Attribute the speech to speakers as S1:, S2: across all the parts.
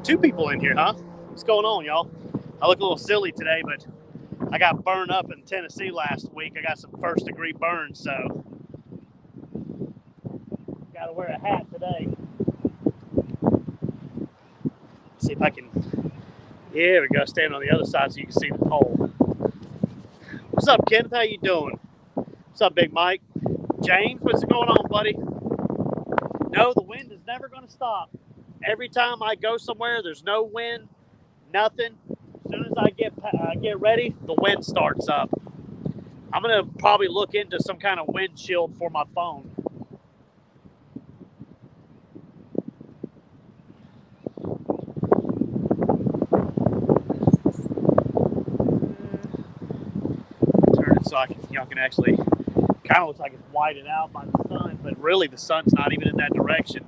S1: Two people in here, huh? What's going on, y'all? I look a little silly today, but I got burned up in Tennessee last week. I got some first-degree burns, so got to wear a hat today. See if I can. Yeah, we go. Stand on the other side so you can see the pole. What's up, Kenneth? How you doing? What's up, Big Mike? James, what's going on, buddy? No, the wind is never going to stop. Every time I go somewhere, there's no wind, nothing. As soon as I get ready, the wind starts up. I'm going to probably look into some kind of wind shield for my phone. Turn it so y'all can actually, kind of looks like it's whited out by the sun, but really the sun's not even in that direction.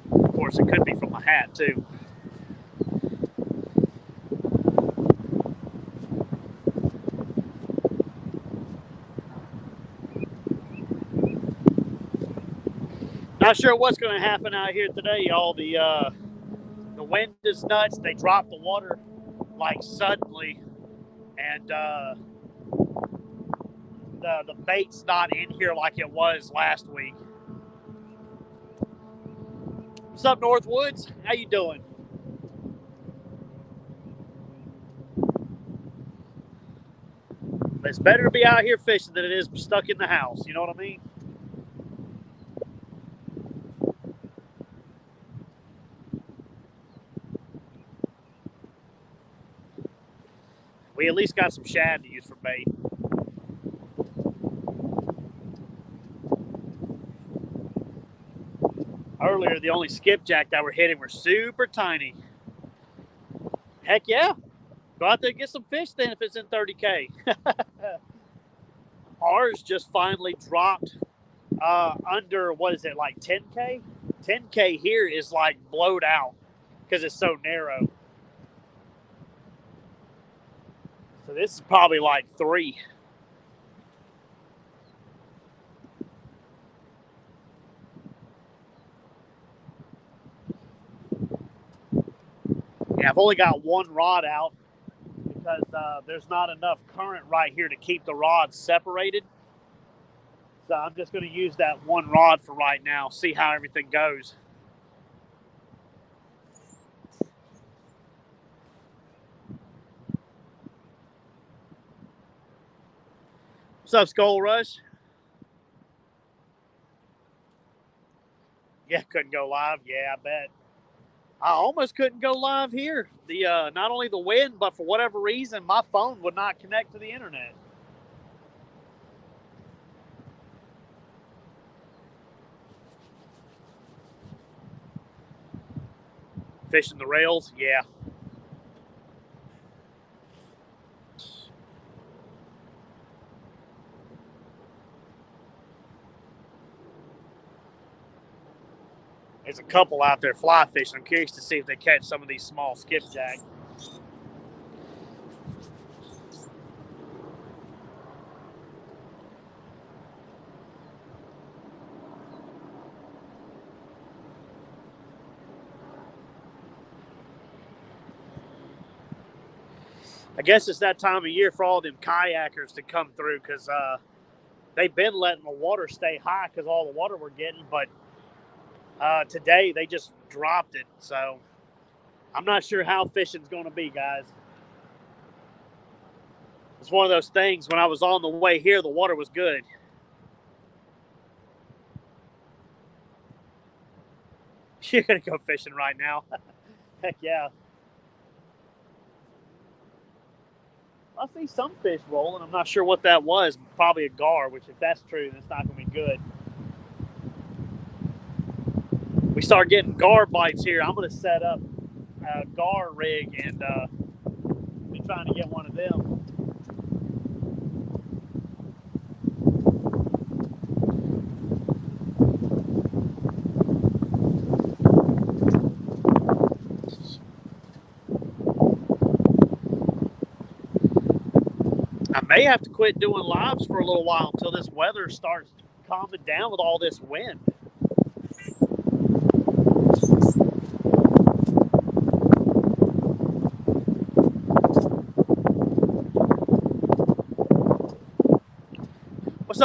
S1: Of course, it could be from my hat, too. Not sure what's going to happen out here today, y'all. The wind is nuts. They dropped the water like suddenly, and the bait's not in here like it was last week. What's up, Northwoods? How you doing? It's better to be out here fishing than it is stuck in the house. You know what I mean? We at least got some shad to use for bait. Earlier, the only skipjack that were hitting were super tiny. Heck yeah. Go out there and get some fish then if it's in 30K. Ours just finally dropped under, what is it, like 10K? 10K here is like blowed out because it's so narrow. So this is probably like 3. Yeah, I've only got one rod out because there's not enough current right here to keep the rods separated. So I'm just going to use that one rod for right now, see how everything goes. What's up, Skull Rush? Yeah, couldn't go live. Yeah, I bet. I almost couldn't go live here. The not only the wind, but for whatever reason, my phone would not connect to the internet. Fishing the rails, yeah. There's a couple out there fly fishing. I'm curious to see if they catch some of these small skipjack. I guess it's that time of year for all them kayakers to come through because they've been letting the water stay high because all the water we're getting, but today they just dropped it. So I'm not sure how fishing's going to be, guys. It's one of those things. When I was on the way here, the water was good. You're going to go fishing right now. Heck yeah. I see some fish rolling. I'm not sure what that was. Probably a gar, which if that's true, then it's not going to be good. We start getting gar bites here. I'm going to set up a gar rig and be trying to get one of them. I may have to quit doing lives for a little while until this weather starts calming down with all this wind.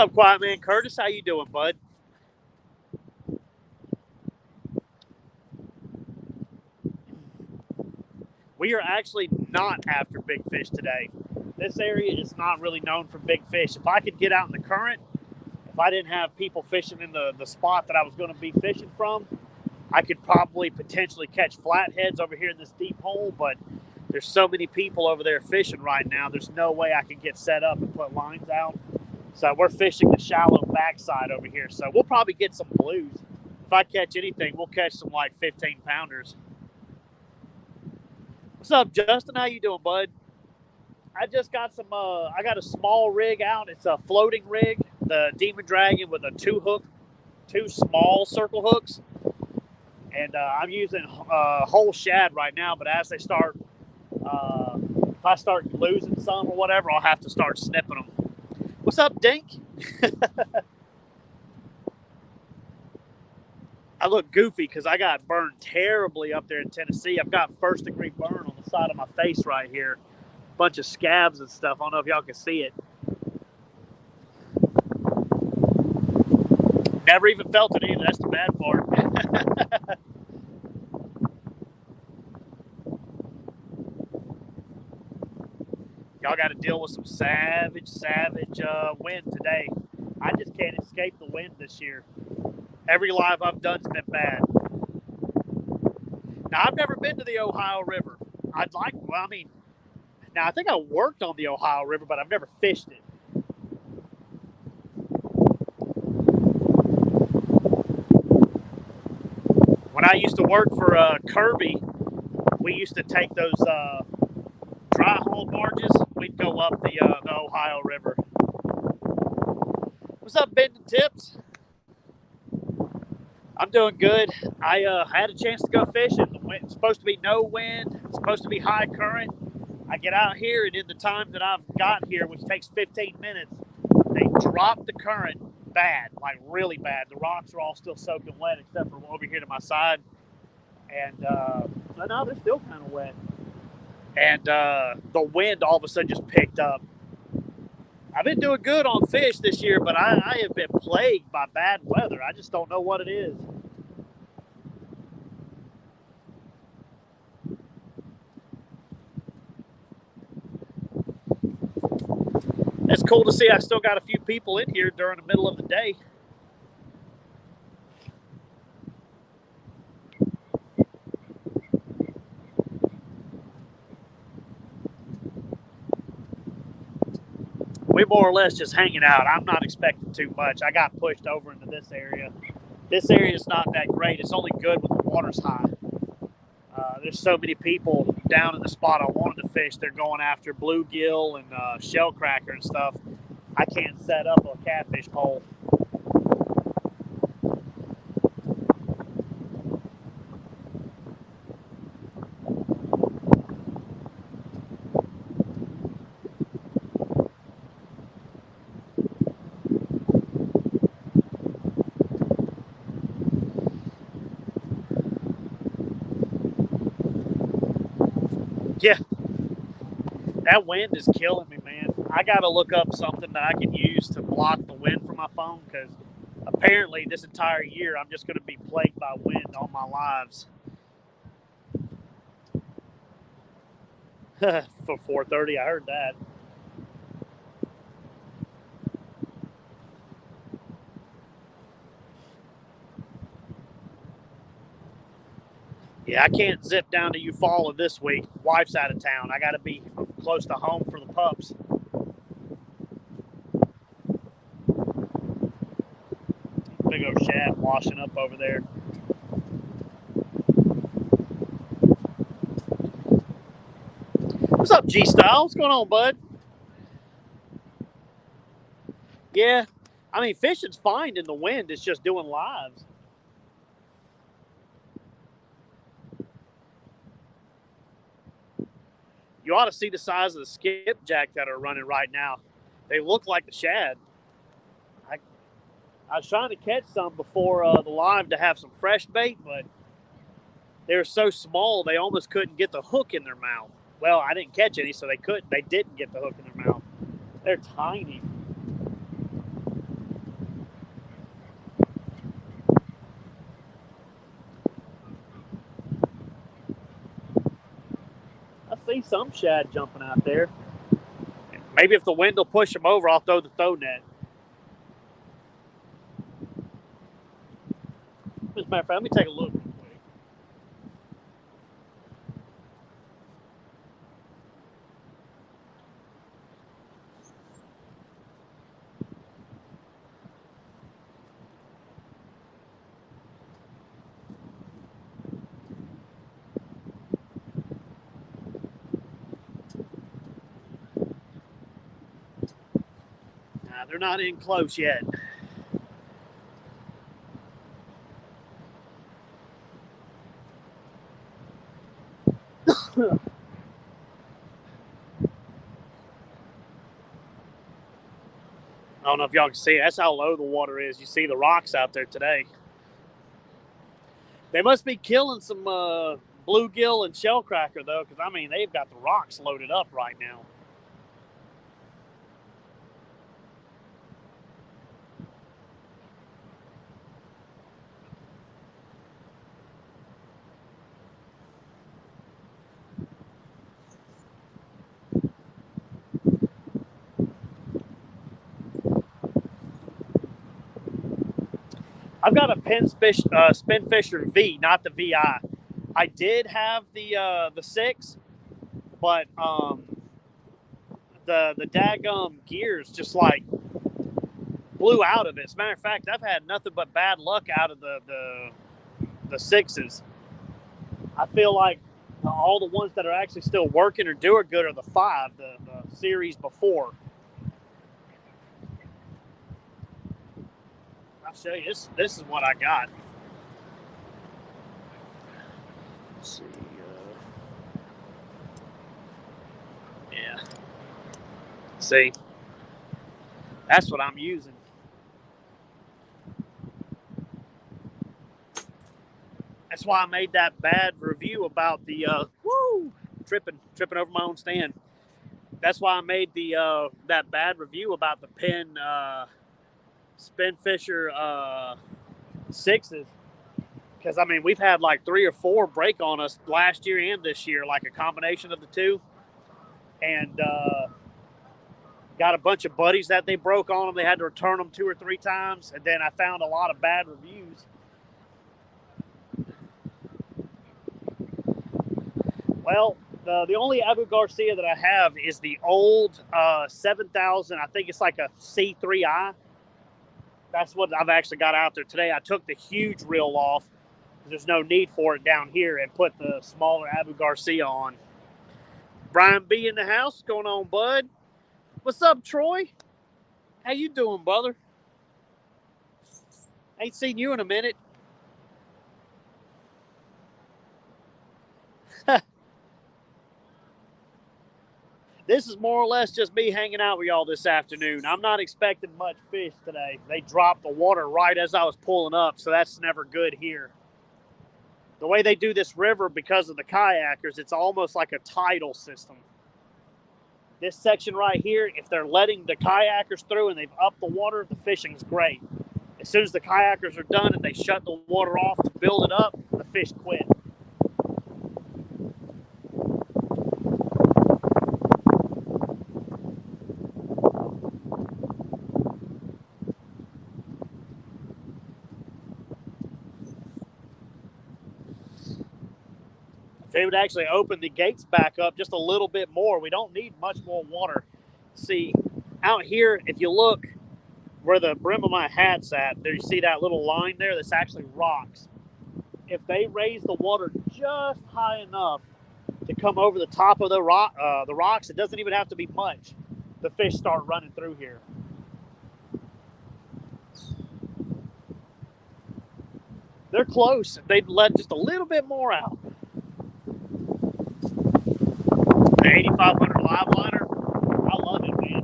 S1: up, Quiet Man Curtis? How you doing, bud? We are actually not after big fish today. This area is not really known for big fish. If I could get out in the current, if I didn't have people fishing in the spot that I was going to be fishing from, I could probably potentially catch flatheads over here in this deep hole, but there's so many people over there fishing right now, there's no way I can get set up and put lines out. So we're fishing the shallow backside over here. So we'll probably get some blues. If I catch anything, we'll catch some like 15-pounders. What's up, Justin? How you doing, bud? I just got some, I got a small rig out. It's a floating rig, the Demon Dragon with a two small circle hooks. And I'm using whole shad right now, but as they start, if I start losing some or whatever, I'll have to start snipping them. What's up, Dink? I look goofy because I got burned terribly up there in Tennessee. I've got first-degree burn on the side of my face right here. Bunch of scabs and stuff. I don't know if y'all can see it. Never even felt it either. That's the bad part. Y'all got to deal with some savage wind today. I just can't escape the wind this year. Every live I've done's been bad. Now, I've never been to the Ohio River. I'd like, well, I mean, now I think I worked on the Ohio River, but I've never fished it. When I used to work for Kirby, we used to take those dry haul barges. We'd go up the Ohio River. What's up, Bending Tips? I'm doing good. I had a chance to go fishing. It's supposed to be no wind. It's supposed to be high current. I get out here, and in the time that I've got here, which takes 15 minutes, they drop the current bad, like really bad. The rocks are all still soaking wet, except for over here to my side. And no, they're still kind of wet. And the wind all of a sudden just picked up. I've been doing good on fish this year, but I have been plagued by bad weather. I just don't know what it is. It's cool to see I still got a few people in here during the middle of the day. We more or less just hanging out. I'm not expecting too much. I got pushed over into this area. This area is not that great. It's only good when the water's high. There's so many people down in the spot I wanted to fish. They're going after bluegill and shellcracker and stuff. I can't set up a catfish pole. Yeah, that wind is killing me, man. I got to look up something that I can use to block the wind from my phone, because apparently this entire year I'm just going to be plagued by wind all my lives. For 4:30, I heard that. Yeah, I can't zip down to Eufaula this week. Wife's out of town. I got to be close to home for the pups. Big old shad washing up over there. What's up, G-Style? What's going on, bud? Yeah, I mean, fishing's fine in the wind. It's just doing lives. You ought to see the size of the skipjack that are running right now. They look like the shad. I was trying to catch some before the live to have some fresh bait, but they were so small they almost couldn't get the hook in their mouth. Well, I didn't catch any, so they didn't get the hook in their mouth. They're tiny. see some shad jumping out there. Maybe if the wind will push them over, I'll throw the throw net. As a matter of fact, let me take a look. Nah, they're not in close yet. I don't know if y'all can see it. That's how low the water is. You see the rocks out there today. They must be killing some bluegill and shellcracker, though, because, I mean, they've got the rocks loaded up right now. I've got a spin fisher V, not the VI. I did have the 6, but the daggum gears just like blew out of it. As a matter of fact, I've had nothing but bad luck out of the 6s. I feel like all the ones that are actually still working or doing good are the 5, the series before. I'll show you. This is what I got. Let's see. Yeah. See, that's what I'm using. That's why I made that bad review about the tripping over my own stand. That's why I made the that bad review about the Penn spin fisher 6s. Because, I mean, we've had like 3 or 4 break on us last year and this year, like a combination of the two. And got a bunch of buddies that they broke on them. They had to return them 2 or 3 times. And then I found a lot of bad reviews. Well, the only Abu Garcia that I have is the old 7000. I think it's like a C3i. That's what I've actually got out there today. I took the huge reel off. There's no need for it down here, and put the smaller Abu Garcia on. Brian B in the house. What's going on, bud? What's up, Troy? How you doing, brother? Ain't seen you in a minute. This is more or less just me hanging out with y'all this afternoon. I'm not expecting much fish today. They dropped the water right as I was pulling up, so that's never good here. The way they do this river, because of the kayakers, it's almost like a tidal system. This section right here, if they're letting the kayakers through and they've upped the water, the fishing's great. As soon as the kayakers are done and they shut the water off to build it up, the fish quit. If they would actually open the gates back up just a little bit more, we don't need much more water. See, out here, if you look where the brim of my hat's at, there you see that little line there? That's actually rocks. If they raise the water just high enough to come over the top of the rocks, it doesn't even have to be much. The fish start running through here. They're close. If they'd let just a little bit more out. The 8500 live liner, I love it, man.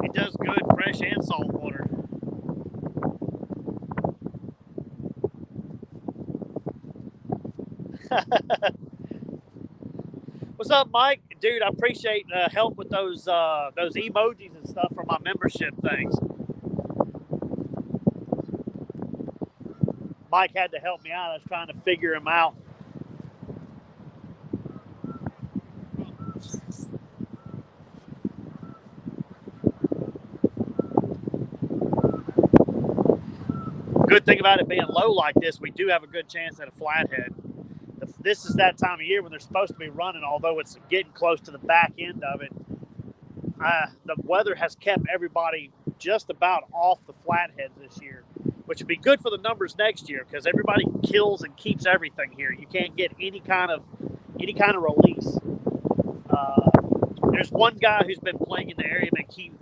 S1: It does good fresh and salt water. What's up, Mike? Dude, I appreciate help with those emojis and stuff for my membership things. Mike had to help me out. I was trying to figure him out. good thing about it being low like this, we do have a good chance at a flathead. This is that time of year when they're supposed to be running, although it's getting close to the back end of it. The weather has kept everybody just about off the flatheads this year, which would be good for the numbers next year because everybody kills and keeps everything here. You can't get any kind of release. There's one guy who's been playing in the area and keeping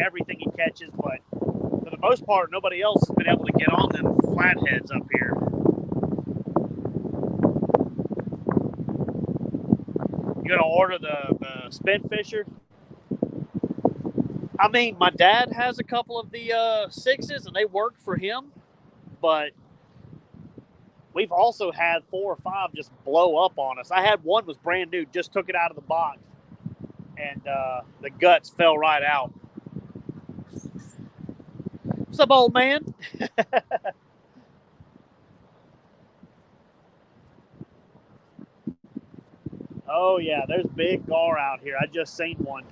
S1: everything he catches, but for the most part, nobody else has been able to get on them flatheads up here. You gonna order the spin fisher? I mean, my dad has a couple of the 6s, and they work for him, but we've also had 4 or 5 just blow up on us. I had one was brand new, just took it out of the box, and the guts fell right out. What's up, old man? Oh, yeah, there's big gar out here. I just seen one.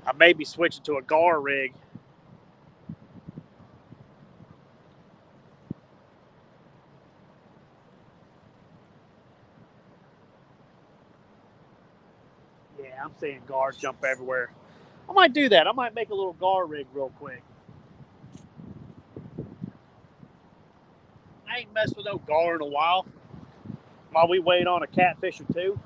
S1: I may be switching to a gar rig. Yeah, I'm seeing gar jump everywhere. I might do that. I might make a little gar rig real quick. I ain't messed with no gar in a while we wait on a catfish or two.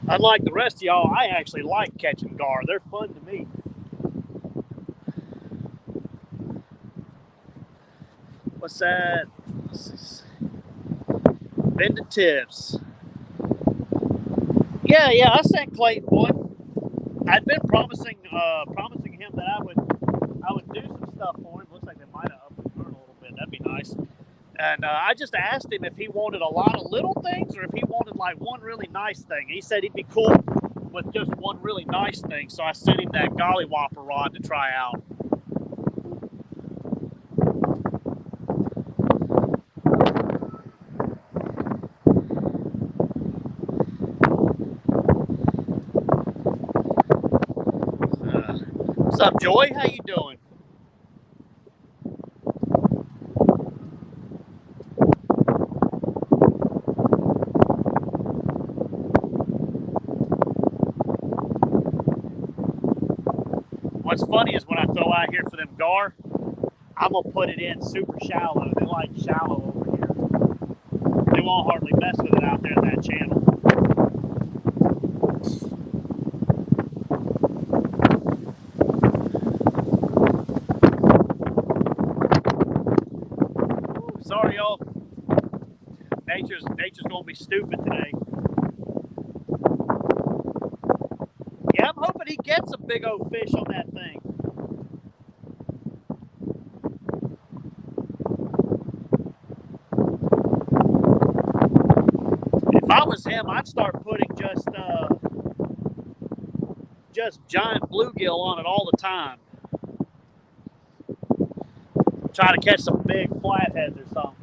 S1: Unlike the rest of y'all, I actually like catching gar. They're fun to me. What's that? Bend the tips. Yeah, I sent Clayton one. I'd been promising him that I would do some stuff for him. Looks like they might have upped the current a little bit. That'd be nice. And I just asked him if he wanted a lot of little things or if he wanted like one really nice thing. He said he'd be cool with just one really nice thing. So I sent him that gollywhopper rod to try out. What's up, Joy? How you doing? What's funny is when I throw out here for them gar, I'm going to put it in super shallow. They like shallow over here. They won't hardly mess with it out there in that channel. Ooh, sorry, y'all. Nature's going to be stupid today. Yeah, I'm hoping he gets a big old fish on that thing. If I was him, I'd start putting just giant bluegill on it all the time. Try to catch some big flatheads or something.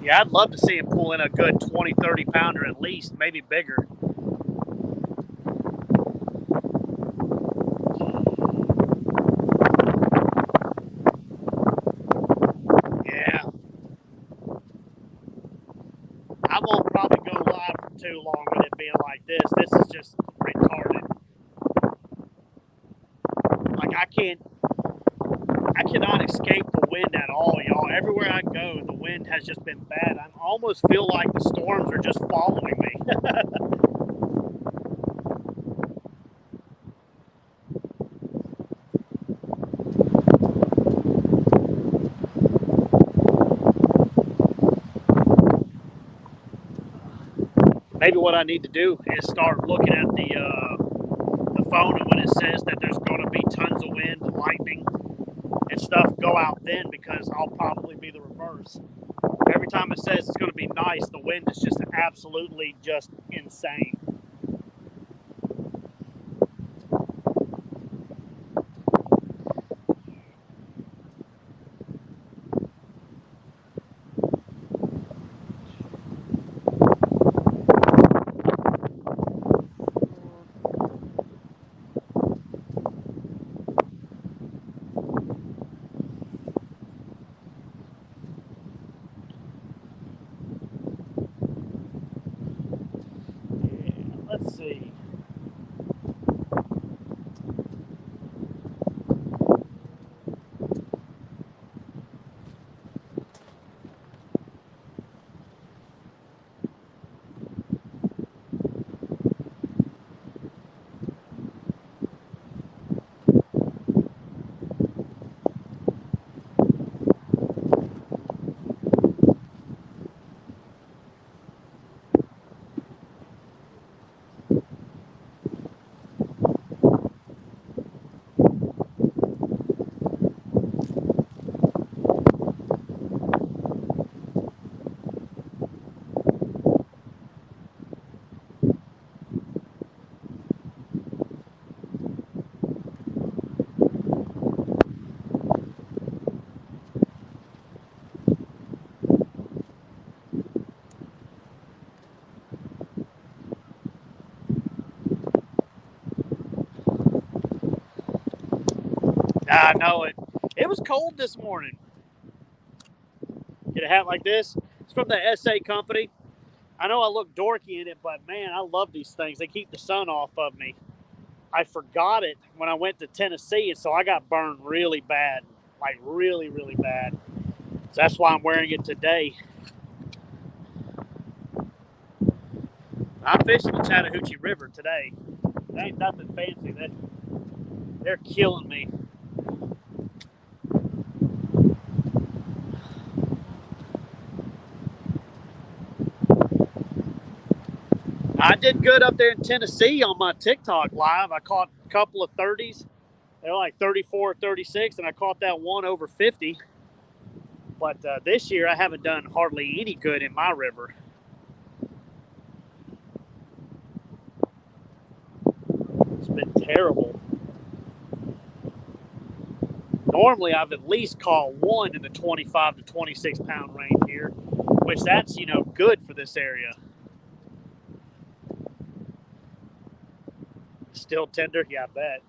S1: Yeah, I'd love to see him pull in a good 20, 30 pounder at least, maybe bigger. Yeah. I won't probably go live for too long with it being like this. This is just retarded. Like I cannot escape the wind at all, y'all. Everywhere I go, the wind has just been bad. I almost feel like the storms are just following me. Maybe what I need to do is start looking at the phone, and when it says that there's going to be tons of wind, lightning, and stuff, go out then, because I'll probably be the reverse. Every time it says it's going to be nice, the wind is just absolutely just insane. Let's see. I know it. It was cold this morning. Get a hat like this. It's from the SA company. I know I look dorky in it, but man, I love these things. They keep the sun off of me. I forgot it when I went to Tennessee, and so I got burned really bad. Like really, really bad. So that's why I'm wearing it today. I'm fishing the Chattahoochee River today. It ain't nothing fancy. They're killing me. I did good up there in Tennessee on my TikTok live. I caught a couple of 30s. They were like 34, 36, and I caught that one over 50. But this year, I haven't done hardly any good in my river. It's been terrible. Normally, I've at least caught one in the 25 to 26 pound range here, which that's, good for this area. Still tender? Yeah, I bet.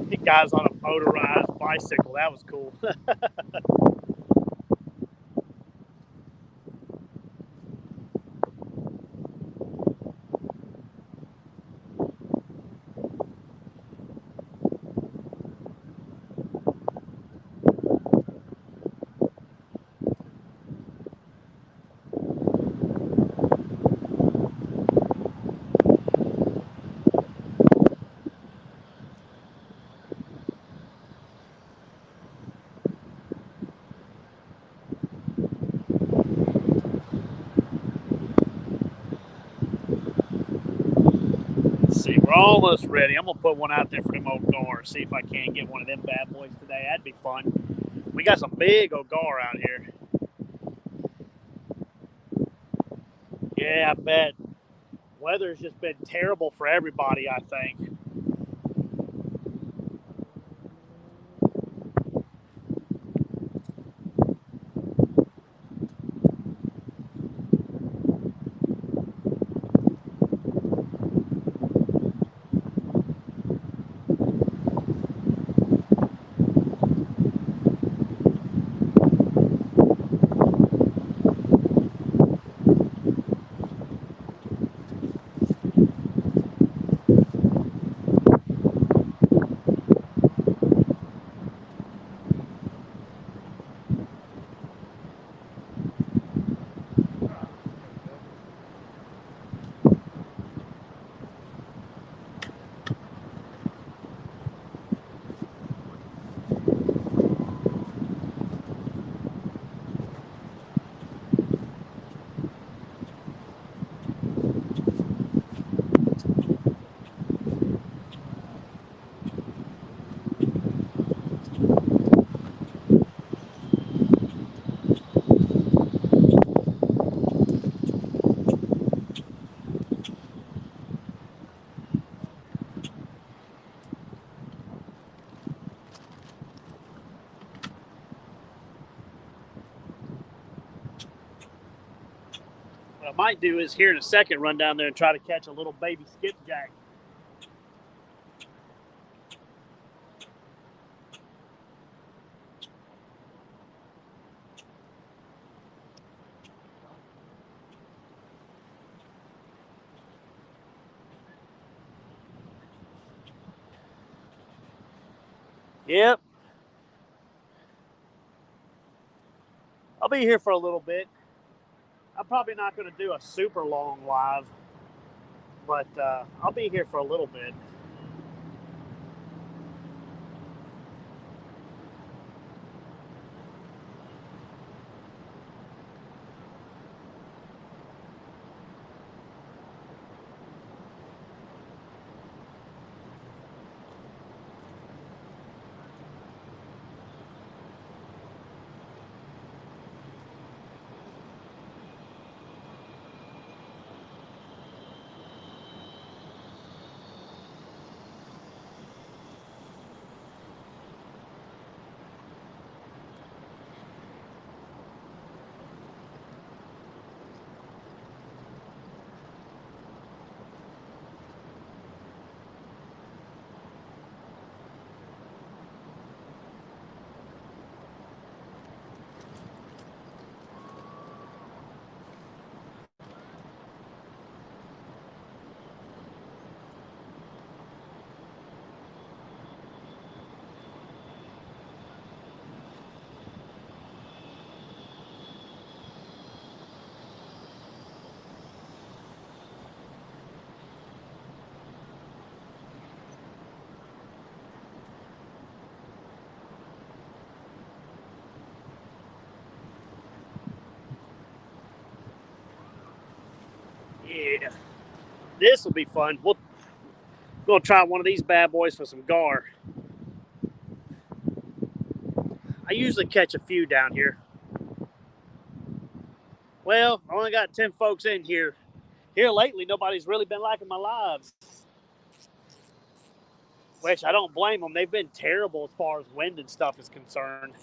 S1: The guy's on a motorized bicycle. That was cool. see, we're almost ready. I'm going to put one out there for them old gars. See if I can get one of them bad boys today. That'd be fun. We got some big old gar out here. Yeah, I bet. Weather's just been terrible for everybody, I think. What I might do is here in a second run down there and try to catch a little baby skipjack. Yep. I'll be here for a little bit. I'm probably not going to do a super long live, but I'll be here for a little bit. Yeah, this will be fun. We're going to try one of these bad boys for some gar. I usually catch a few down here. Well, I only got 10 folks in here. Here lately, nobody's really been liking my lives. Which I don't blame them. They've been terrible as far as wind and stuff is concerned.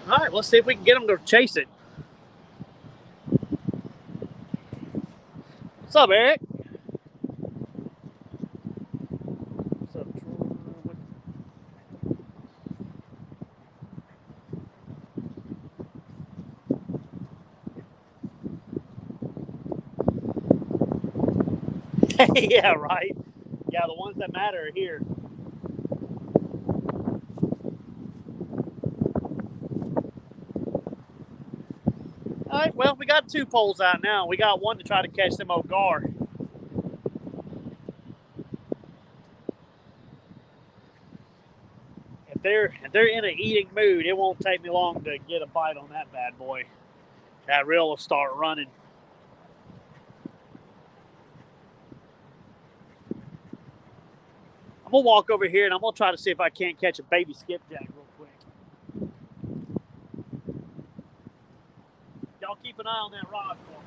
S1: All right, let's see if we can get them to chase it. What's up, Eric? What's up, Troy? Yeah, right. Yeah, the ones that matter are here. All right, well, we got 2 poles out now. We got one to try to catch them old gar. If they're in an eating mood, it won't take me long to get a bite on that bad boy. That reel will start running. I'm gonna walk over here and I'm gonna try to see if I can't catch a baby skipjack real quick. Y'all keep an eye on that rod for me.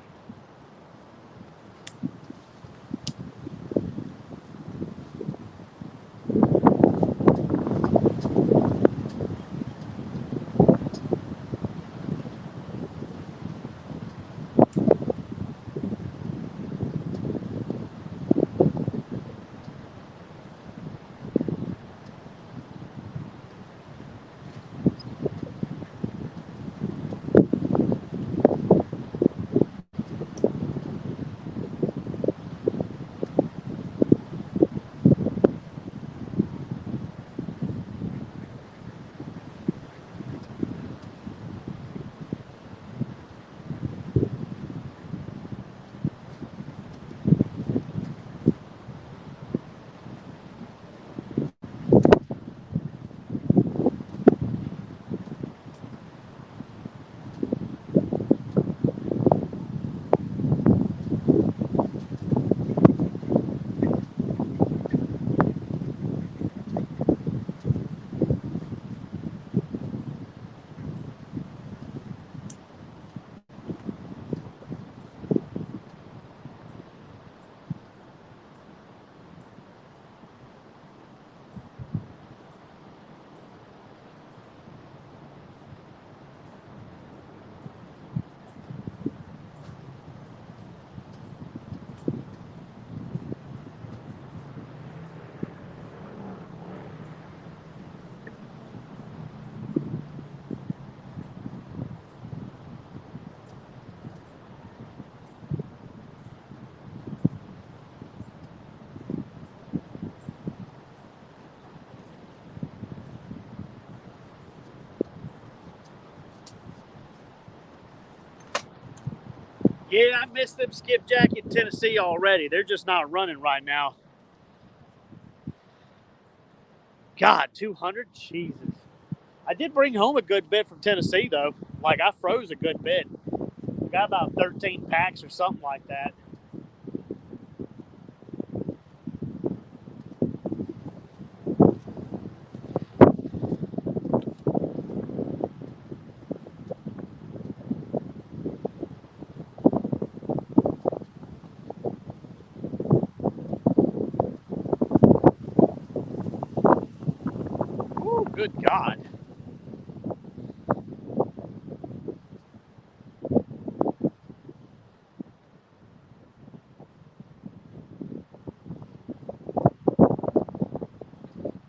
S1: Yeah, I missed them skipjack in Tennessee already. They're just not running right now. God, 200? Jesus. I did bring home a good bit from Tennessee, though. Like, I froze a good bit. Got about 13 packs or something like that. Oh, good God.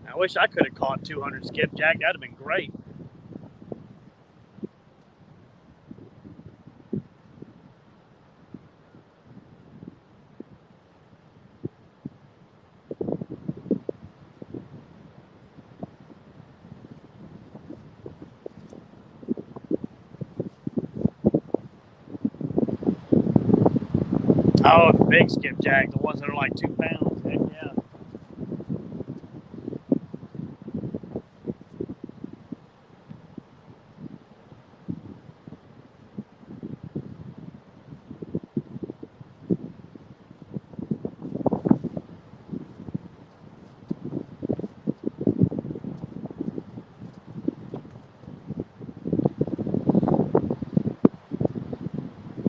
S1: I wish I could have caught 200 skipjack. That'd have been great. Oh, big skipjack, the ones that are like 2 pounds. Heck yeah.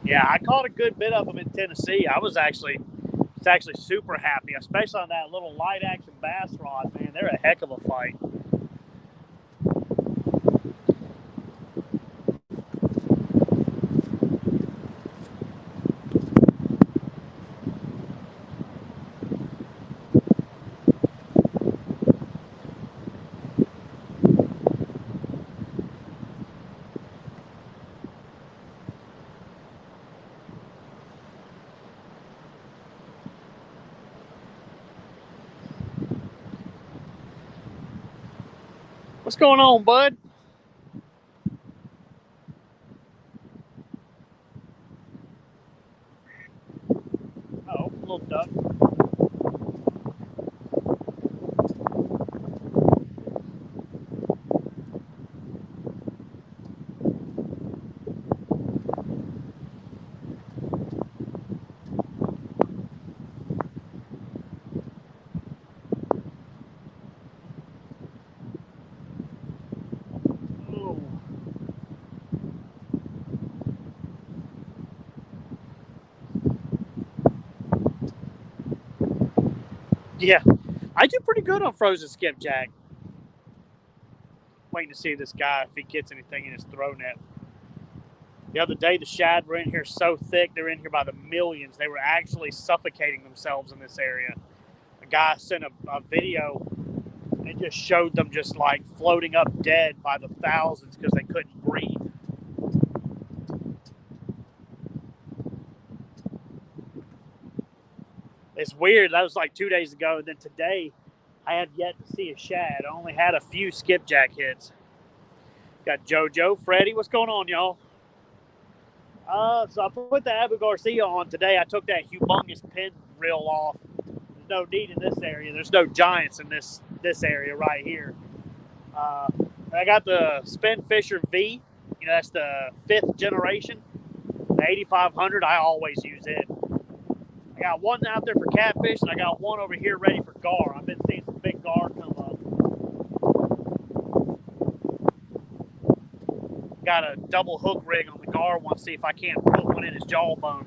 S1: Yeah, I caught a good bit of them in Tennessee. I was actually super happy, especially on that little light action bass rod, man. They're a heck of a fight. What's going on, bud? Oh, little duck. Oh. Yeah, I do pretty good on frozen skipjack. Waiting to see this guy if he gets anything in his throw net. The other day, the shad were in here so thick, they were in here by the millions. They were actually suffocating themselves in this area. A guy sent a video and just showed them just like floating up dead by the thousands because they couldn't breathe. It's weird. That was like 2 days ago. And then today, I had yet to see a shad. I only had a few skipjack hits. Got JoJo, Freddie. What's going on, y'all? So I put the Abu Garcia on today. I took that humongous pin reel off. There's no need in this area. There's no giants in this area right here. I got the Spin Fisher V. You know, that's the 5th generation. The 8500. I always use it. I got one out there for catfish, and I got one over here ready for gar. I've been seeing some big gar come up. Got a double hook rig on the gar one, see if I can't put one in his jawbone.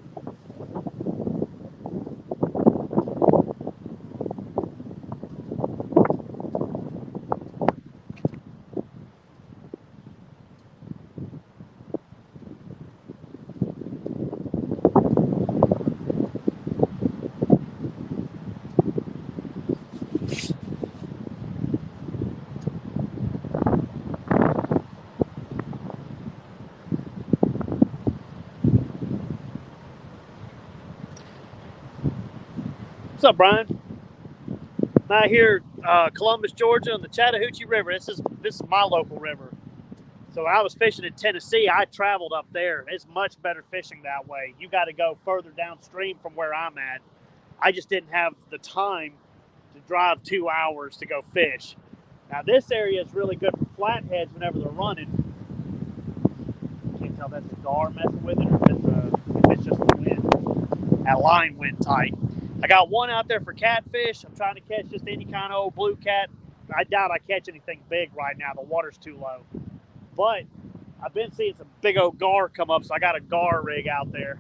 S1: What's up, Brian? I'm out here, Columbus, Georgia, on the Chattahoochee River. This is my local river. So I was fishing in Tennessee. I traveled up there. It's much better fishing that way. You got to go further downstream from where I'm at. I just didn't have the time to drive 2 hours to go fish. Now this area is really good for flatheads whenever they're running. Can't tell if that's the gar messing with it or if it's just the wind. That line went tight. I got one out there for catfish. I'm trying to catch just any kind of old blue cat. I doubt I catch anything big right now. The water's too low. But I've been seeing some big old gar come up, so I got a gar rig out there.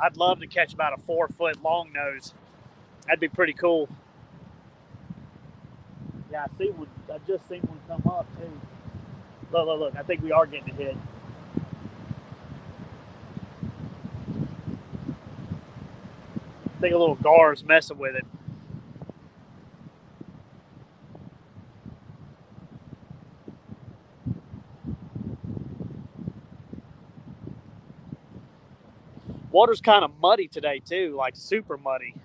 S1: I'd love to catch about a 4-foot long nose. That'd be pretty cool. Yeah, I see one. I just seen one come up too. Look. I think we are getting a hit. I think a little gar's messing with it. Water's kind of muddy today too, like super muddy.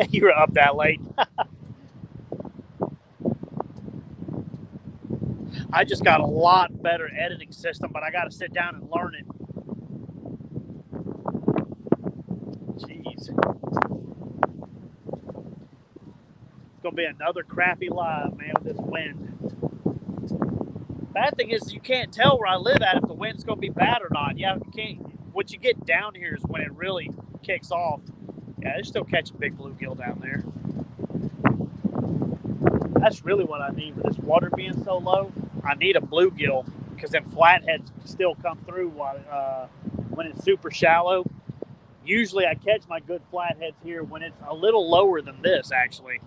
S1: You were up that late. I just got a lot better editing system, but I got to sit down and learn it. Jeez. It's going to be another crappy live, man, with this wind. Bad thing is you can't tell where I live at if the wind's going to be bad or not. Yeah, you can't. What you get down here is when it really kicks off. Yeah, they're still catching big bluegill down there. That's really what I need with this water being so low. I need a bluegill because them flatheads still come through when it's super shallow. Usually I catch my good flatheads here when it's a little lower than this, actually.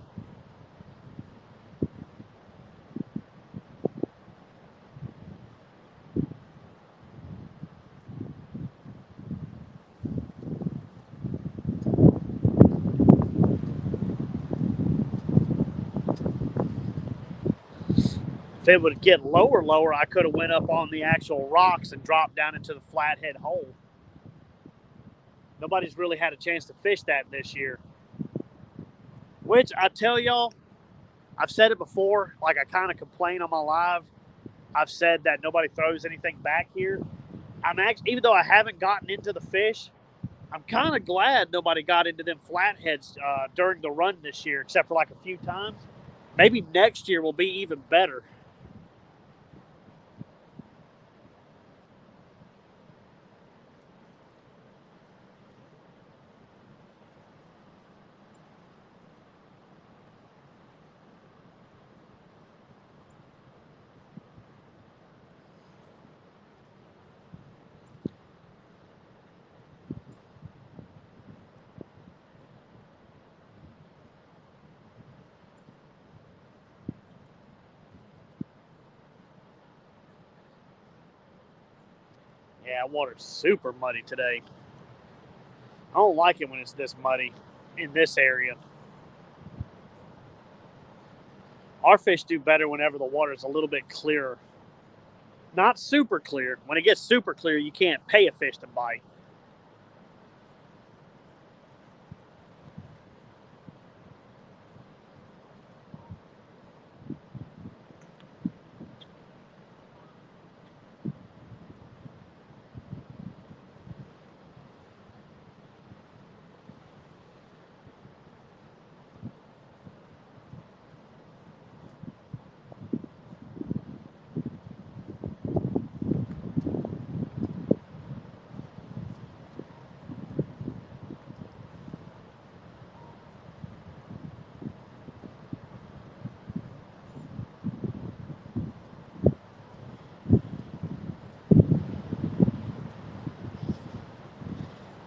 S1: If it would get lower, I could have went up on the actual rocks and dropped down into the flathead hole. Nobody's really had a chance to fish that this year. Which, I tell y'all, I've said it before, like I kind of complain on my live. I've said that nobody throws anything back here. I'm actually, even though I haven't gotten into the fish, I'm kind of glad nobody got into them flatheads during the run this year, except for like a few times. Maybe next year will be even better. Yeah, water's super muddy today. I don't like it when it's this muddy in this area. Our fish do better whenever the water's a little bit clearer. Not super clear. When it gets super clear, you can't pay a fish to bite.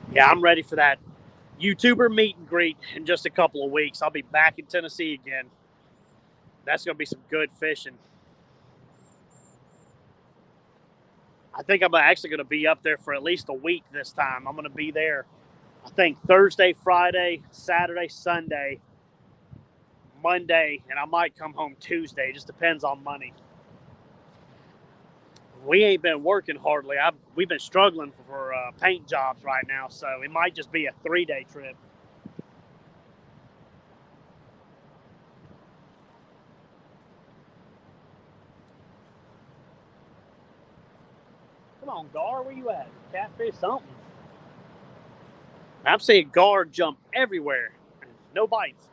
S1: Yeah, I'm ready for that YouTuber meet and greet in just a couple of weeks. I'll be back in Tennessee again. That's going to be some good fishing. I think I'm actually going to be up there for at least a week this time. I'm going to be there, I think, Thursday, Friday, Saturday, Sunday, Monday, and I might come home Tuesday. It just depends on money. We ain't been working hardly. We've been struggling for paint jobs right now, so it might just be a 3-day trip. Come on, Gar, where you at? Catfish something. I'm seeing Gar jump everywhere. No bites.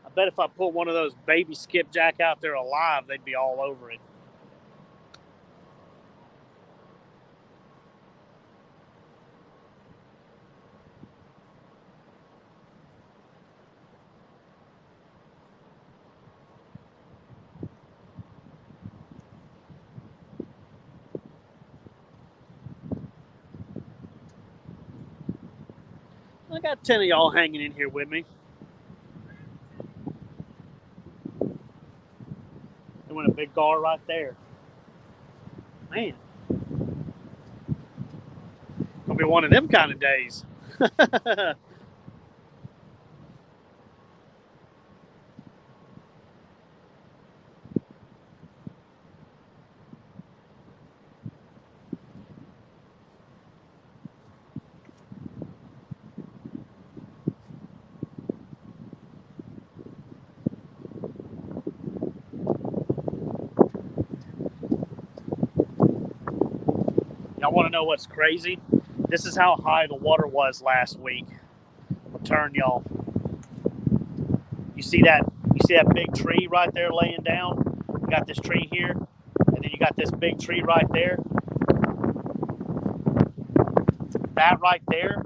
S1: I bet if I put one of those baby skipjack out there alive, they'd be all over it. I got 10 of y'all hanging in here with me. There went a big Gar right there. Man. Gonna be one of them kind of days. Y'all want to know what's crazy? This is how high the water was last week. I'll turn y'all. You see that? You see that big tree right there laying down? You got this tree here, and then you got this big tree right there. That right there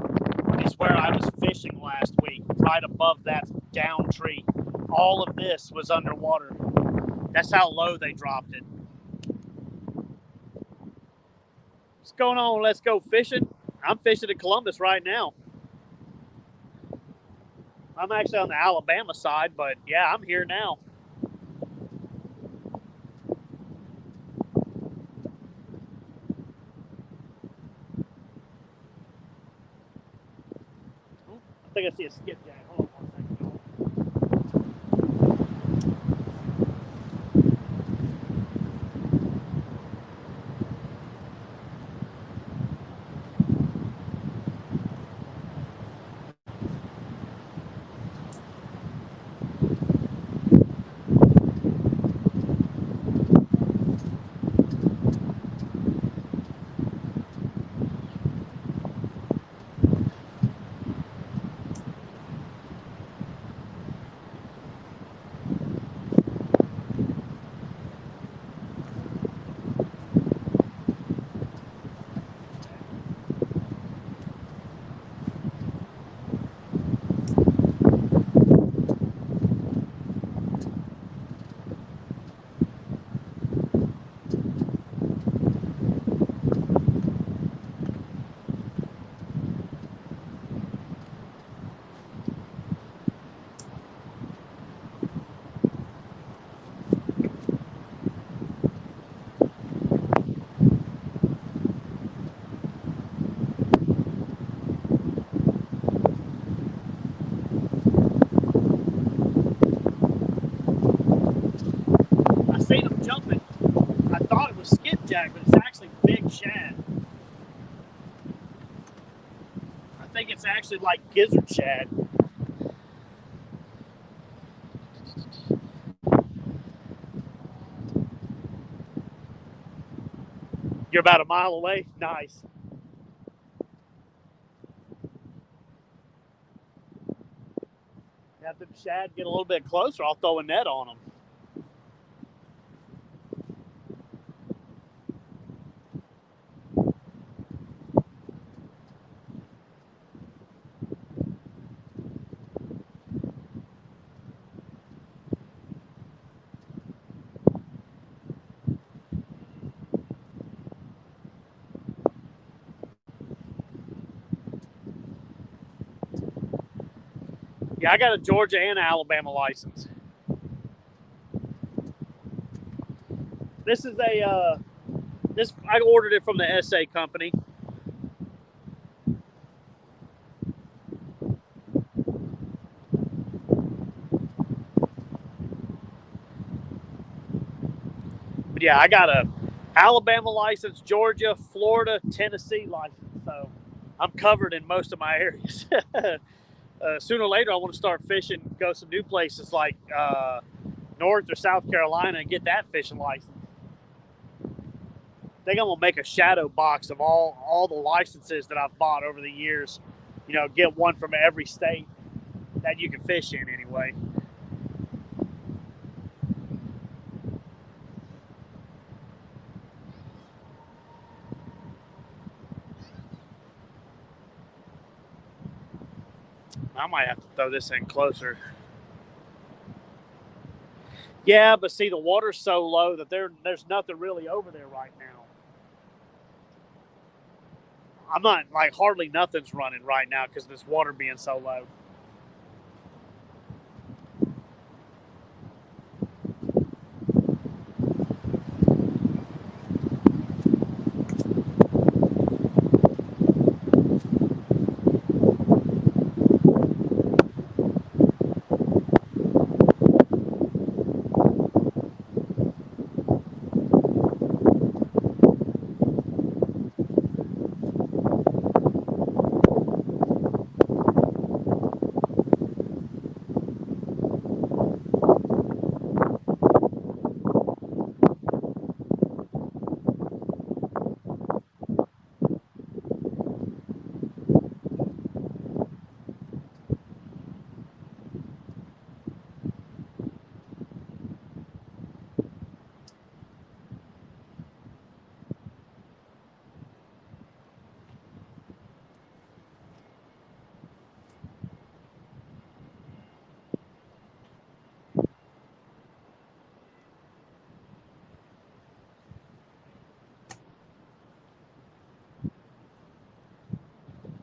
S1: is where I was fishing last week, right above that down tree. All of this was underwater. That's how low they dropped it. What's going on? Let's go fishing. I'm fishing in Columbus right now. I'm actually on the Alabama side, but yeah, I'm here now. I think I see a skipjack. Hold on 1 second. jack, but it's actually big shad. I think it's actually like gizzard shad. You're about a mile away? Nice. After the shad get a little bit closer, I'll throw a net on them. Yeah, I got a Georgia and an Alabama license. This is a I ordered it from the SA company. But yeah, I got a Alabama license, Georgia, Florida, Tennessee license. So I'm covered in most of my areas. Sooner or later, I want to start fishing, go some new places like North or South Carolina and get that fishing license. I think I'm gonna make a shadow box of all the licenses that I've bought over the years. You know, get one from every state that you can fish in anyway. I might have to throw this in closer. Yeah, but see, the water's so low that there's nothing really over there right now. I'm not, like, hardly nothing's running right now because of this water being so low.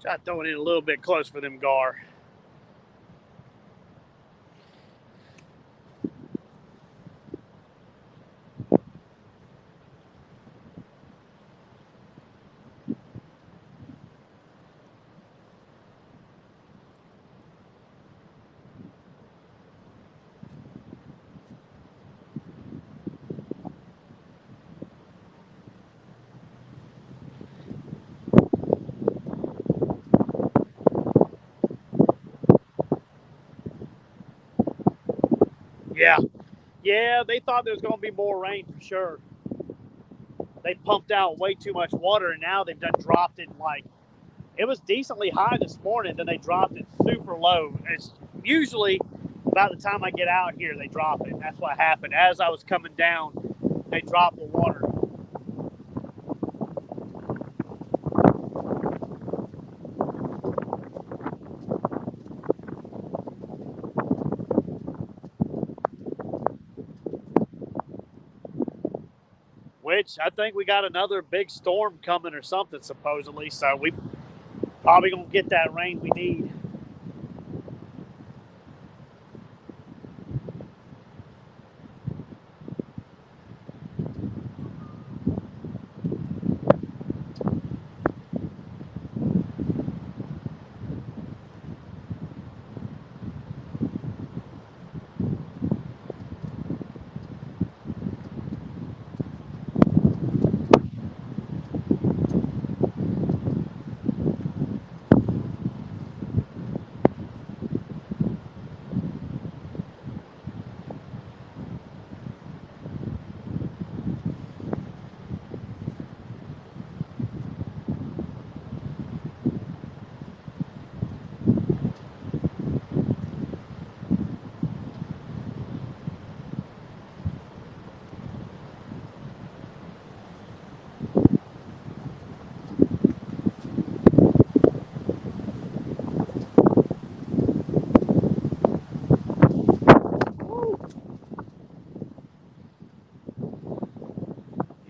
S1: Try throwing it a little bit close for them gar. Yeah, they thought there was going to be more rain for sure. They pumped out way too much water, and now they've done dropped it. Like, it was decently high this morning, then they dropped it super low. It's usually about the time I get out here, they drop it. That's what happened. As I was coming down, they dropped the water. Which I think we got another big storm coming or something, supposedly. So we probably gonna get that rain we need.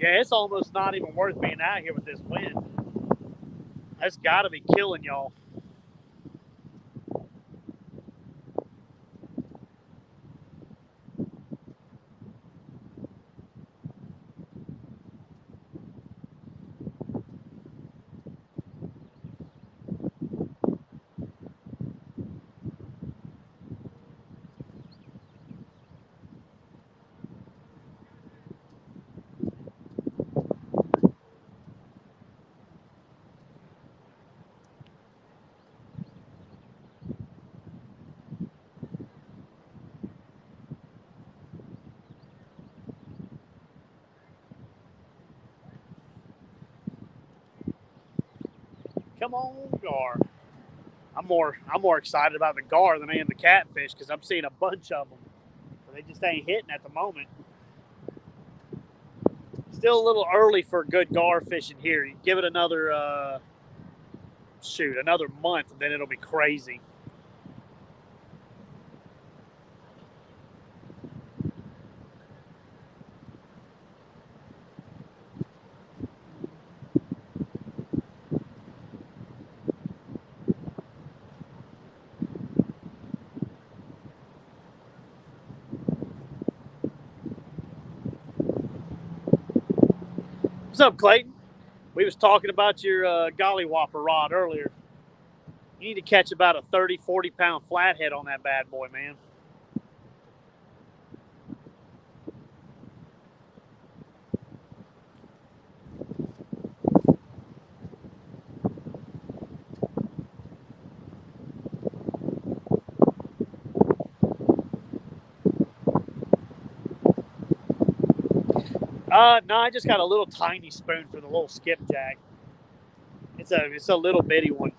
S1: Yeah, it's almost not even worth being out here with this wind. That's got to be killing y'all. Come on, gar. I'm more excited about the gar than I am the catfish because I'm seeing a bunch of them. But they just ain't hitting at the moment. Still a little early for good gar fishing here. You give it another another month, and then it'll be crazy. What's up, Clayton? We was talking about your golly whopper rod earlier. You need to catch about a 30, 40-pound flathead on that bad boy, man. No, I just got a little tiny spoon for the little skipjack. It's a little bitty one.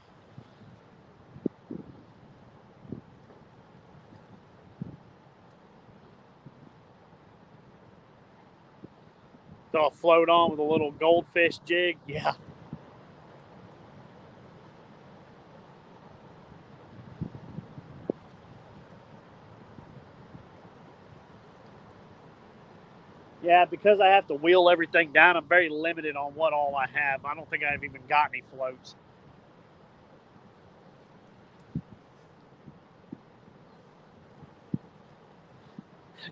S1: So I'll float on with a little goldfish jig. Yeah. Yeah, because I have to wheel everything down, I'm very limited on what all I have. I don't think I've even got any floats.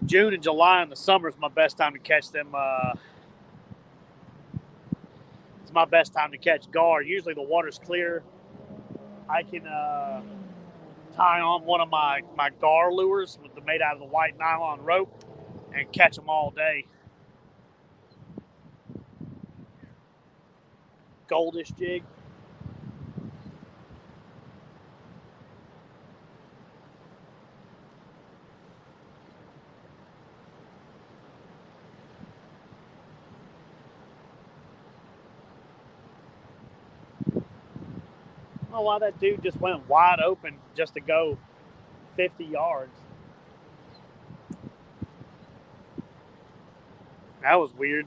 S1: June and July in the summer is my best time to catch them. It's my best time to catch gar. Usually the water's clear. I can tie on one of my gar lures made out of the white nylon rope and catch them all day. Goldish jig. I don't know why that dude just went wide open just to go 50 yards. That was weird.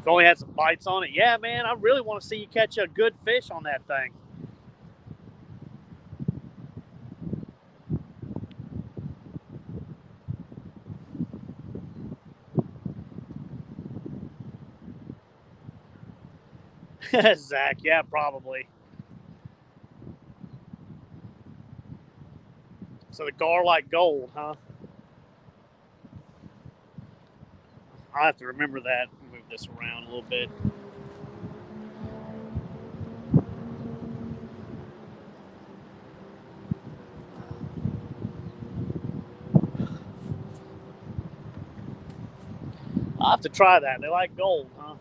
S1: If only had some bites on it. Yeah, man, I really want to see you catch a good fish on that thing. Zach, yeah, probably. So the gar like gold, huh? I'll have to remember that. Move this around a little bit. I'll have to try that. They like gold, huh?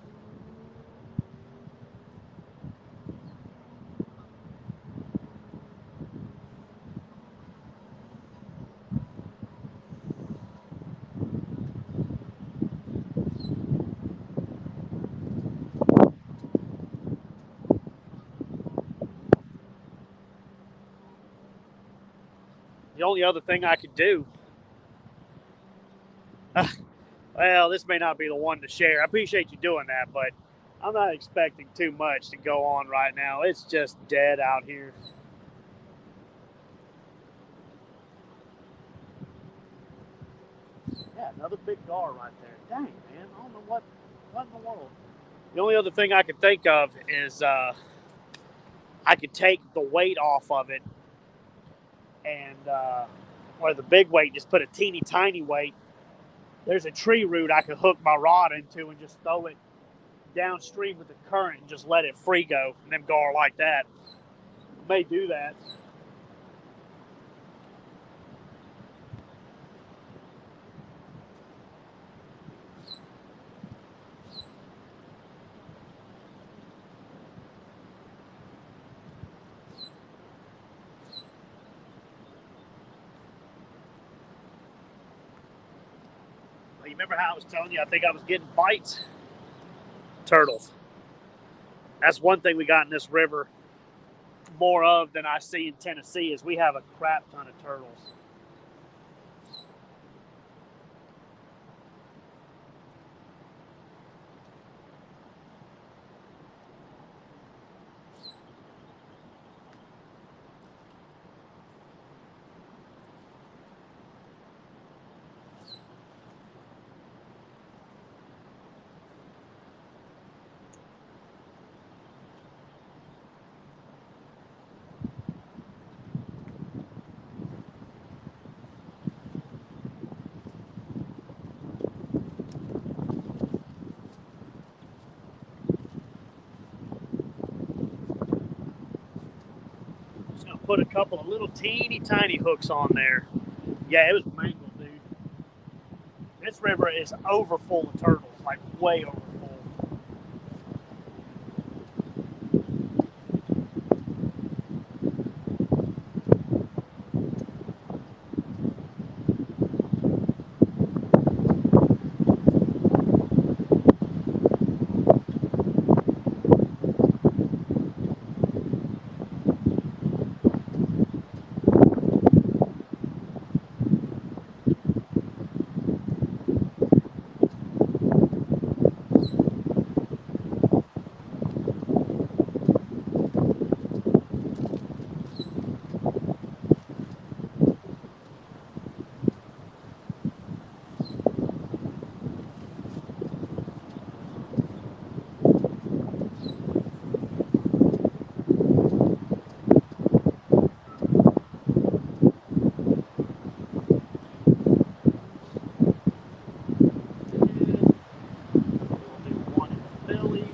S1: The only other thing I could do Well, this may not be the one to share. I appreciate you doing that, but I'm not expecting too much to go on right now. It's just dead out here. Yeah, another big gar right there. Dang, man. I don't know what in the world. The only other thing I can think of is I could take the weight off of it and, or the big weight, just put a teeny tiny weight. There's a tree root I could hook my rod into and just throw it downstream with the current and just let it free go and then gar like that. May do that. You remember how I was telling you I think I was getting bites? Turtles. That's one thing we got in this river more of than I see in Tennessee is we have a crap ton of turtles. Just gonna put a couple of little teeny tiny hooks on there. Yeah, it was mangled, dude. This river is over full of turtles, like way over full. We'll do one in the belly.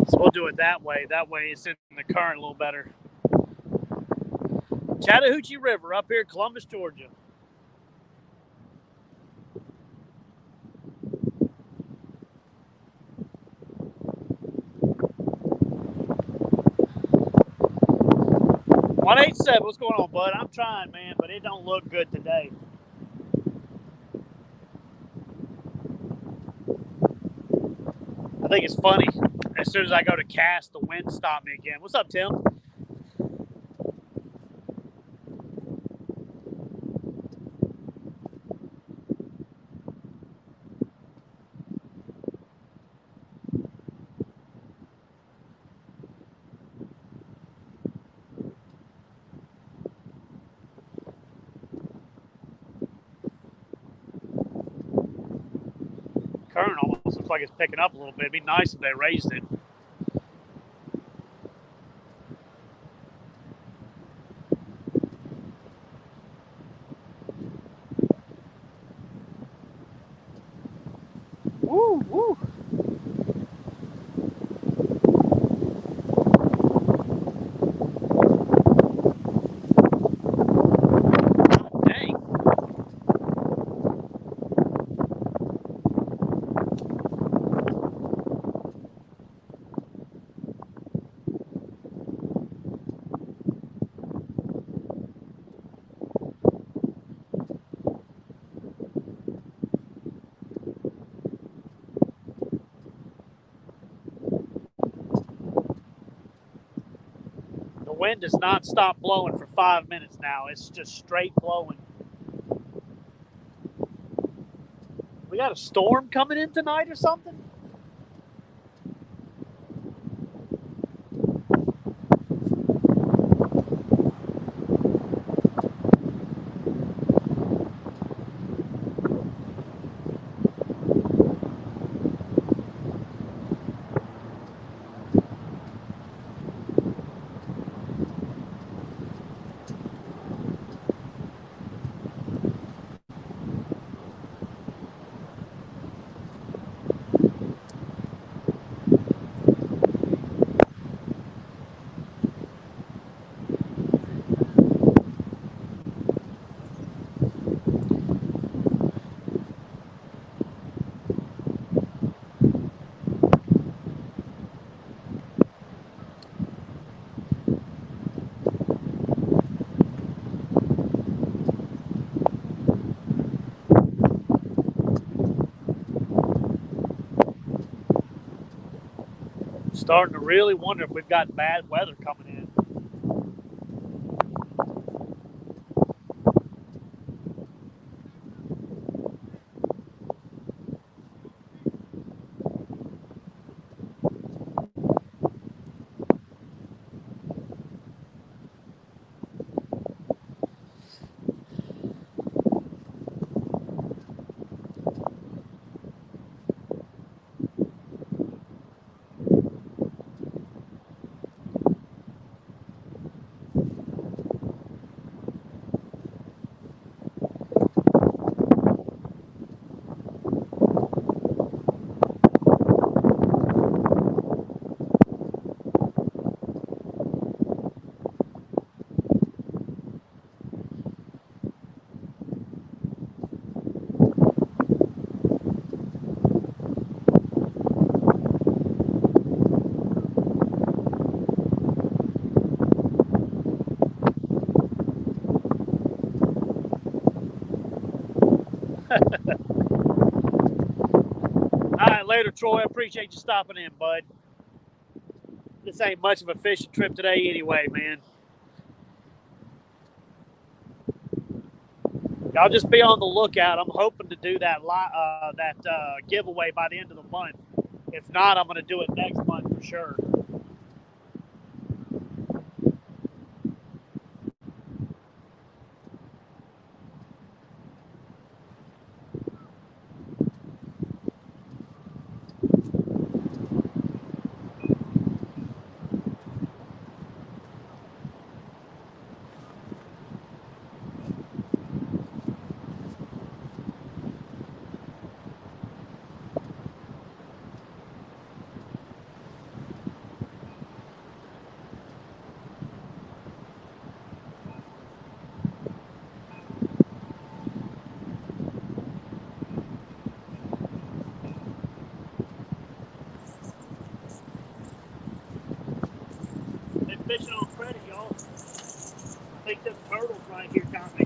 S1: So we'll do it that way. That way it's in the current a little better. Chattahoochee River up here, Columbus, Georgia. 187. What's going on, bud? I'm trying, man, but it don't look good today. I think it's funny. As soon as I go to cast, the wind stopped me again. What's up, Tim? Current almost looks like it's picking up a little bit. It'd be nice if they raised it. Woo, woo. Dang. The wind does not stop blowing for 5 minutes now. It's just straight blowing. We got a storm coming in tonight or something? Starting to really wonder if we've got bad weather coming in. All right, later, Troy. I appreciate you stopping in, bud. This ain't much of a fishing trip today anyway, man. Y'all just be on the lookout. I'm hoping to do that giveaway by the end of the month. If not, I'm going to do it next month for sure. think them turtles right here got me.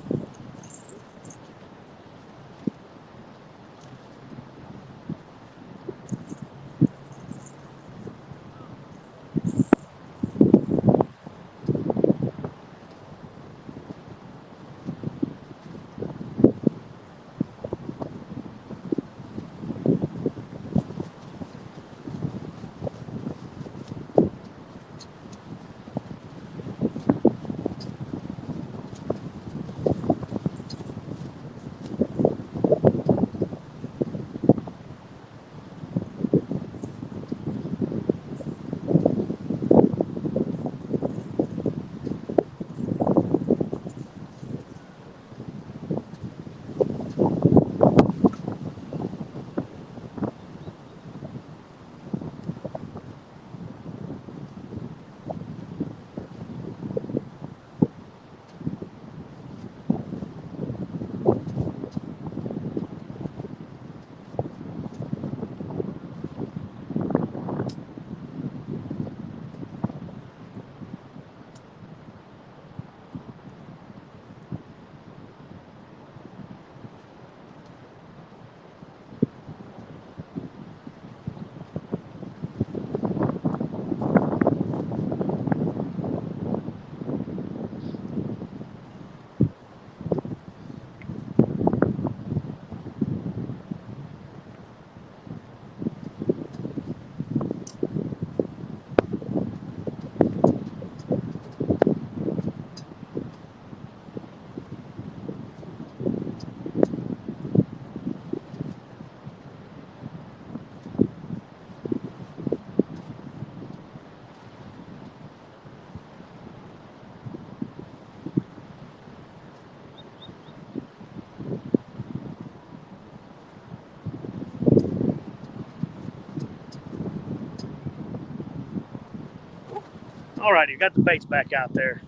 S1: All right, you got the baits back out there.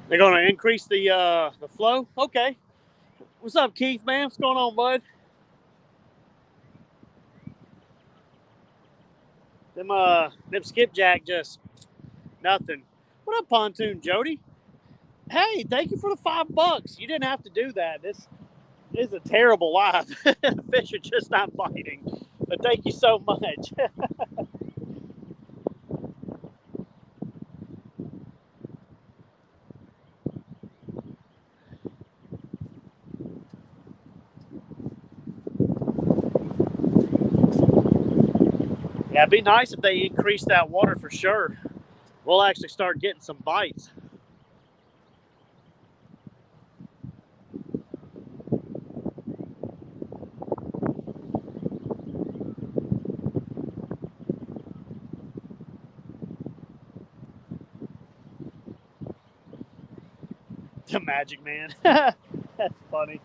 S1: They're going to increase the flow. Okay. What's up, Keith, man? What's going on, bud? Them skipjack just nothing. What up, Pontoon Jody? Hey, thank you for the $5. You didn't have to do that. This is a terrible life. The fish are just not biting. But thank you so much. Yeah, it'd be nice if they increased that water for sure. We'll actually start getting some bites. The Magic Man. That's funny.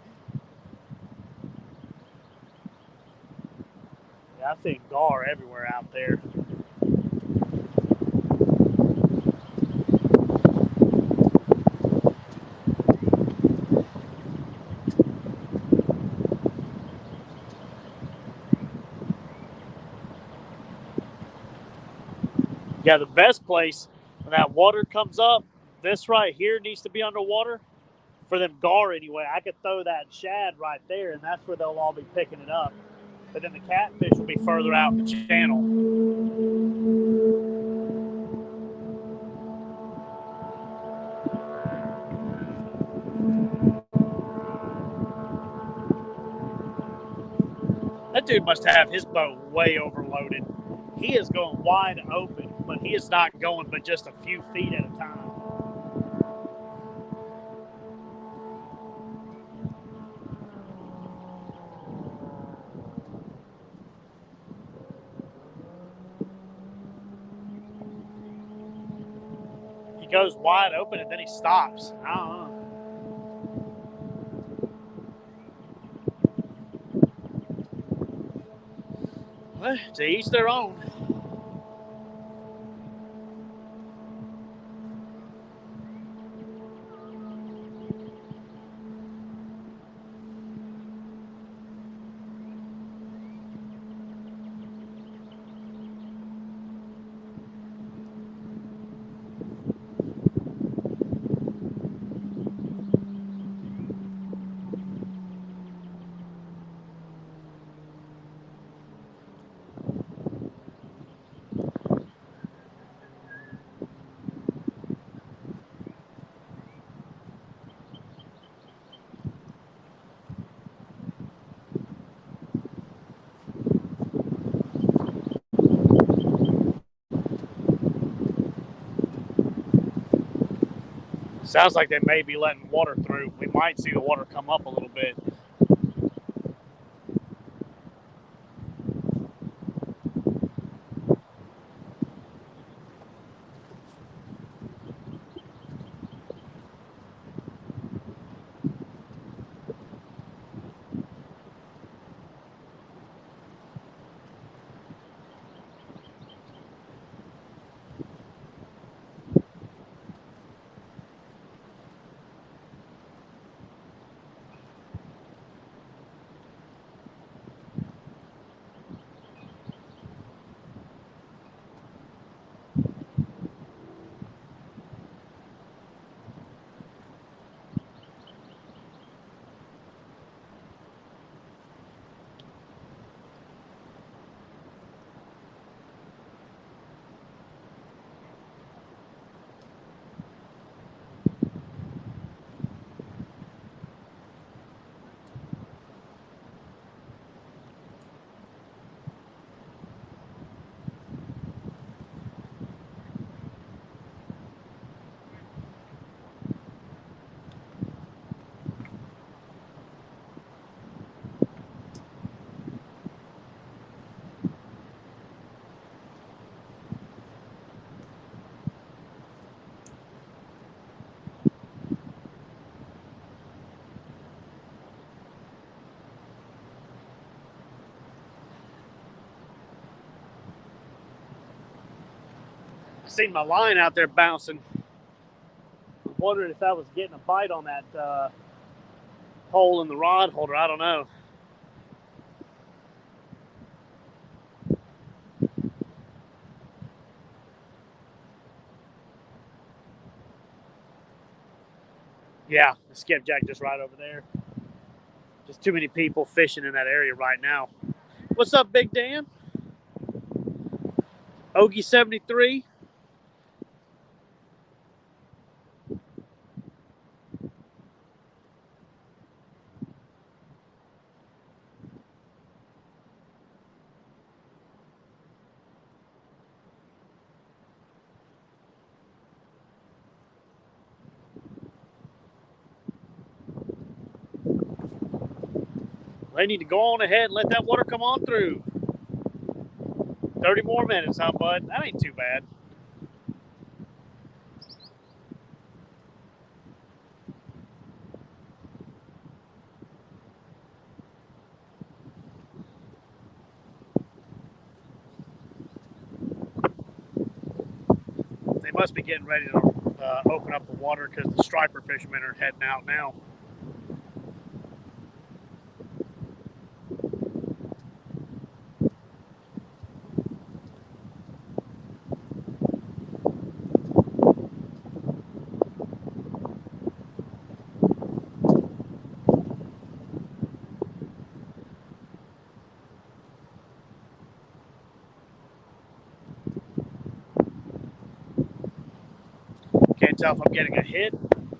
S1: Yeah, I've seen gar everywhere out there. Yeah, the best place when that water comes up, this right here needs to be underwater. For them gar anyway, I could throw that shad right there, and that's where they'll all be picking it up. But then the catfish will be further out in the channel. That dude must have his boat way overloaded. He is going wide open, but he is not going but just a few feet at a time. He goes wide open and then he stops. I don't know. Well, to each their own. Sounds like they may be letting water through. We might see the water come up a little bit. I seen my line out there bouncing. I'm wondering if that was getting a bite on that hole in the rod holder. I don't know. Yeah, the skipjack just right over there. Just too many people fishing in that area right now. What's up, Big Dan? Ogie 73. They need to go on ahead and let that water come on through. 30 more minutes, huh, bud? That ain't too bad. They must be getting ready to open up the water because the striper fishermen are heading out now. Can't tell if I'm getting a hit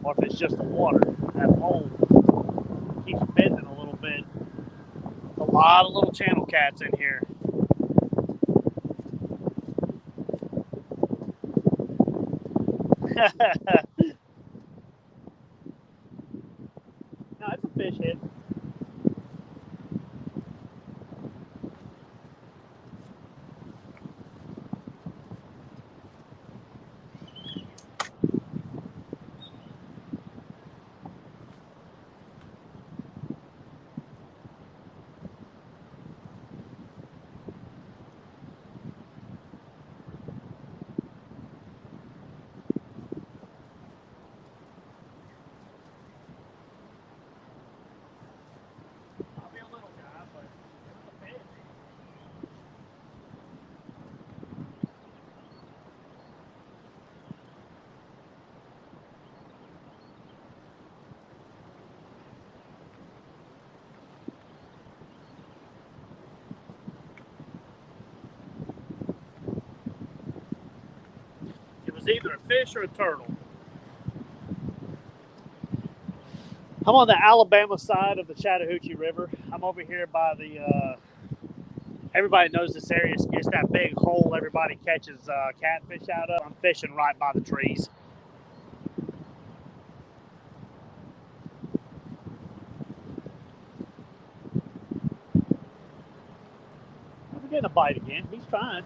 S1: or if it's just the water. That hole keeps bending a little bit. A lot of little channel cats in here. No, it's a fish hit. I'll be a little guy, but it's a fish. It was either a fish or a turtle. I'm on the Alabama side of the Chattahoochee River. I'm over here by the, everybody knows this area. It's that big hole everybody catches catfish out of. I'm fishing right by the trees. getting a bite again. He's trying.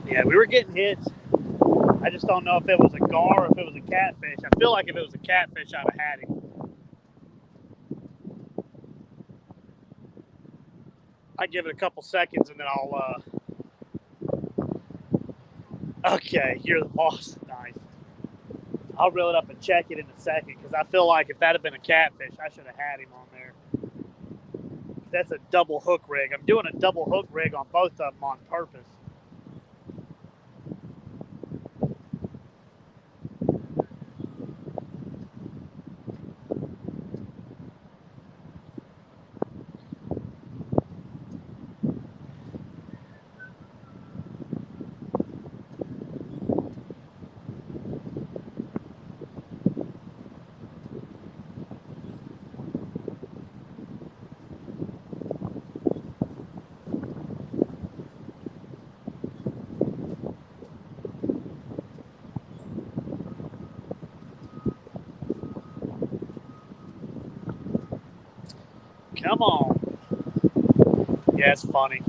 S1: Yeah, we were getting hits. I just don't know if it was a gar or if it was a catfish. I feel like if it was a catfish, I'd have had him. I give it a couple seconds and then I'll. Okay, you're the boss. Nice. I'll reel it up and check it in a second because I feel like if that had been a catfish, I should have had him on there. That's a double hook rig. I'm doing a double hook rig on both of them on purpose. Come on. Yeah, it's funny.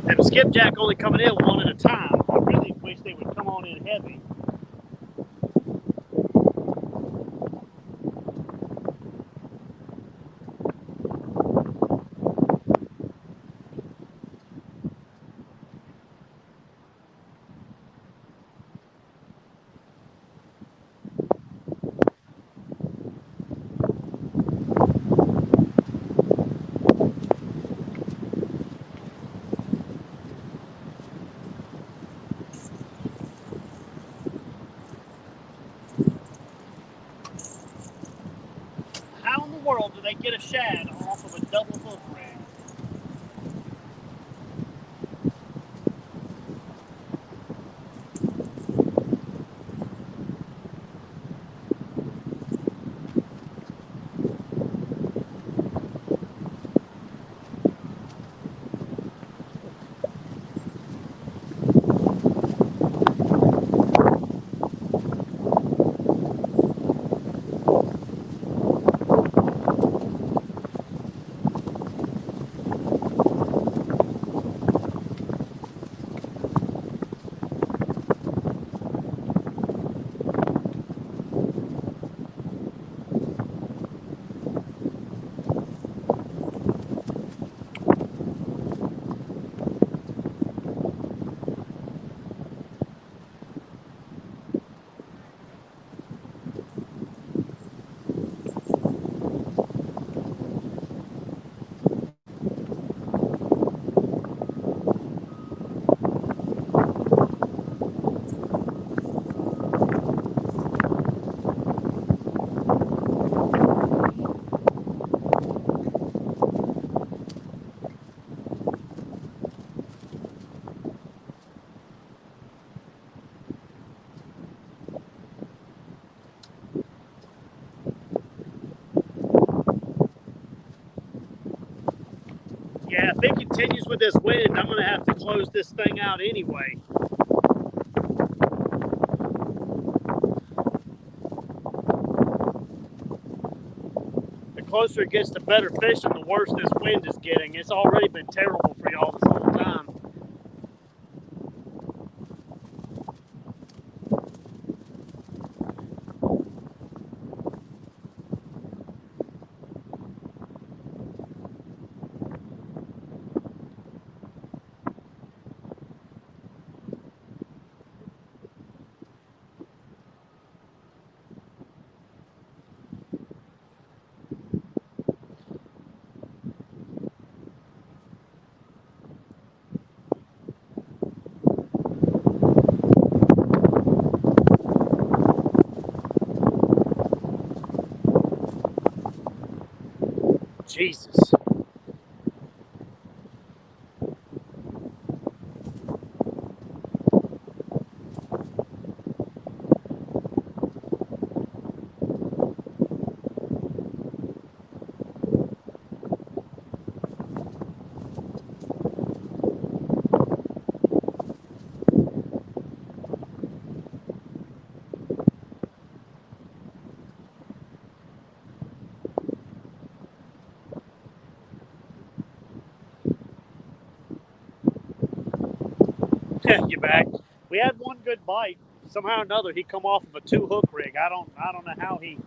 S1: And skipjack only coming in one at a time. I really wish they would come on in heavy. How in the world do they get a shad off of a double hook rig? Yeah, if it continues with this wind, I'm going to have to close this thing out anyway. The closer it gets to better fishing, the worse this wind is getting. It's already been terrible for y'all this whole time. Jesus. You're back. We had one good bite. Somehow or another, he come off of a 2-hook rig. I don't know how he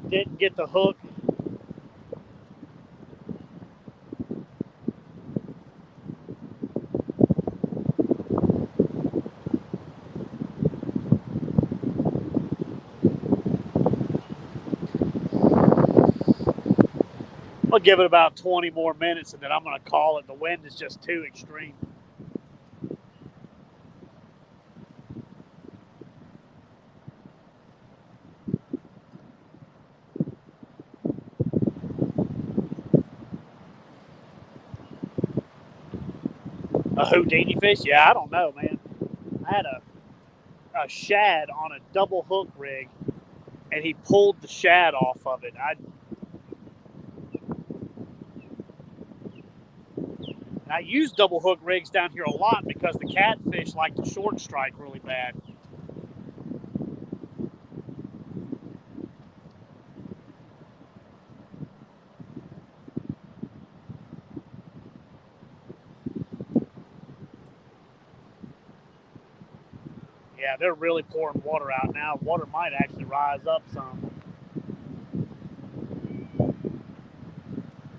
S1: didn't get the hook. I'll give it about 20 more minutes and then I'm going to call it. The wind is just too extreme. A Houdini fish? Yeah, I don't know, man. I had a shad on a double hook rig and he pulled the shad off of it. I use double hook rigs down here a lot because the catfish like to short strike really bad. Yeah, they're really pouring water out now. Water might actually rise up some.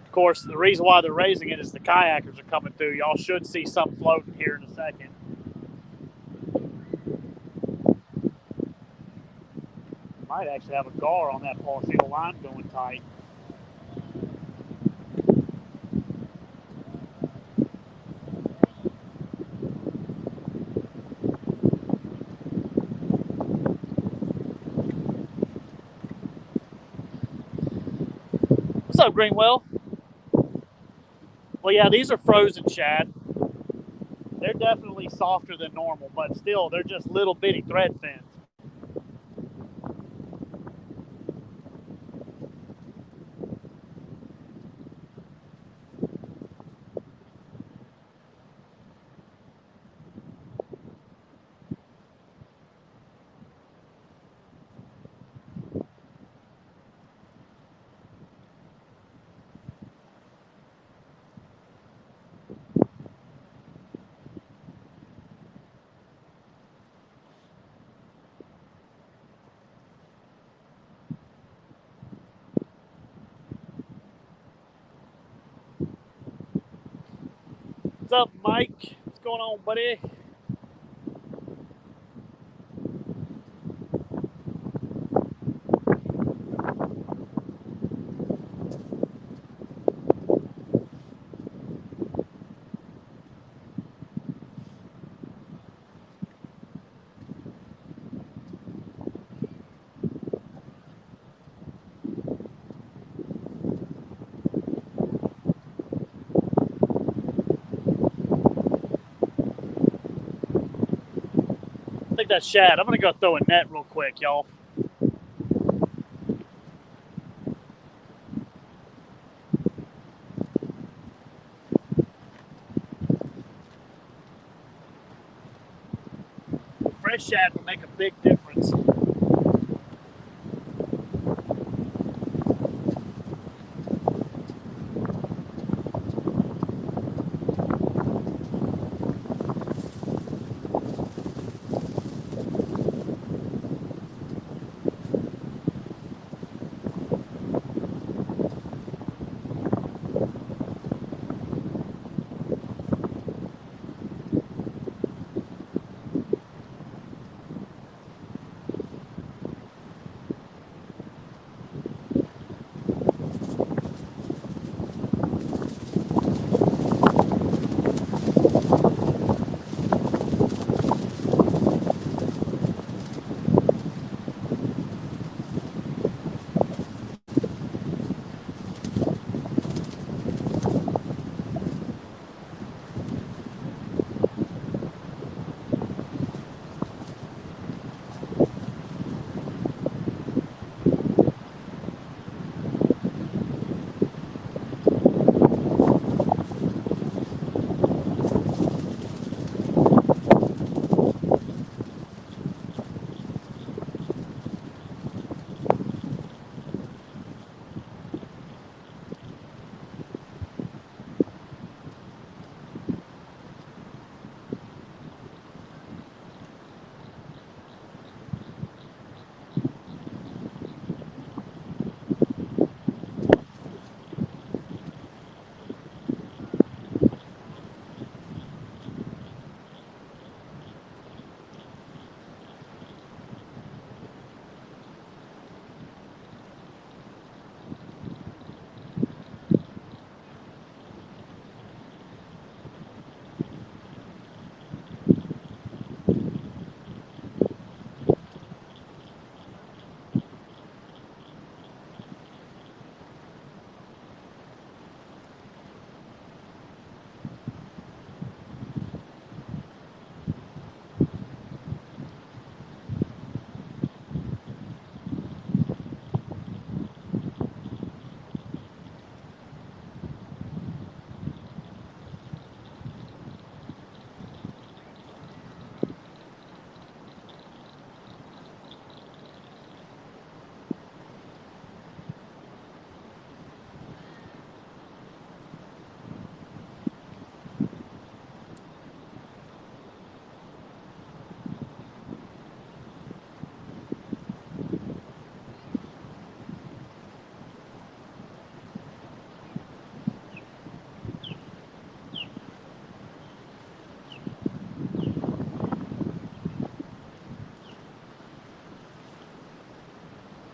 S1: Of course, the reason why they're raising it is the kayakers are coming through. Y'all should see some floating here in a second. Might actually have a gar on that polyfield line going tight. What's up, Greenwell? Well, yeah, these are frozen shad. They're definitely softer than normal, but still, they're just little bitty thread fins. What's up, Mike? What's going on, buddy? I think that's shad. I'm going to go throw a net real quick, y'all. fresh shad will make a big difference.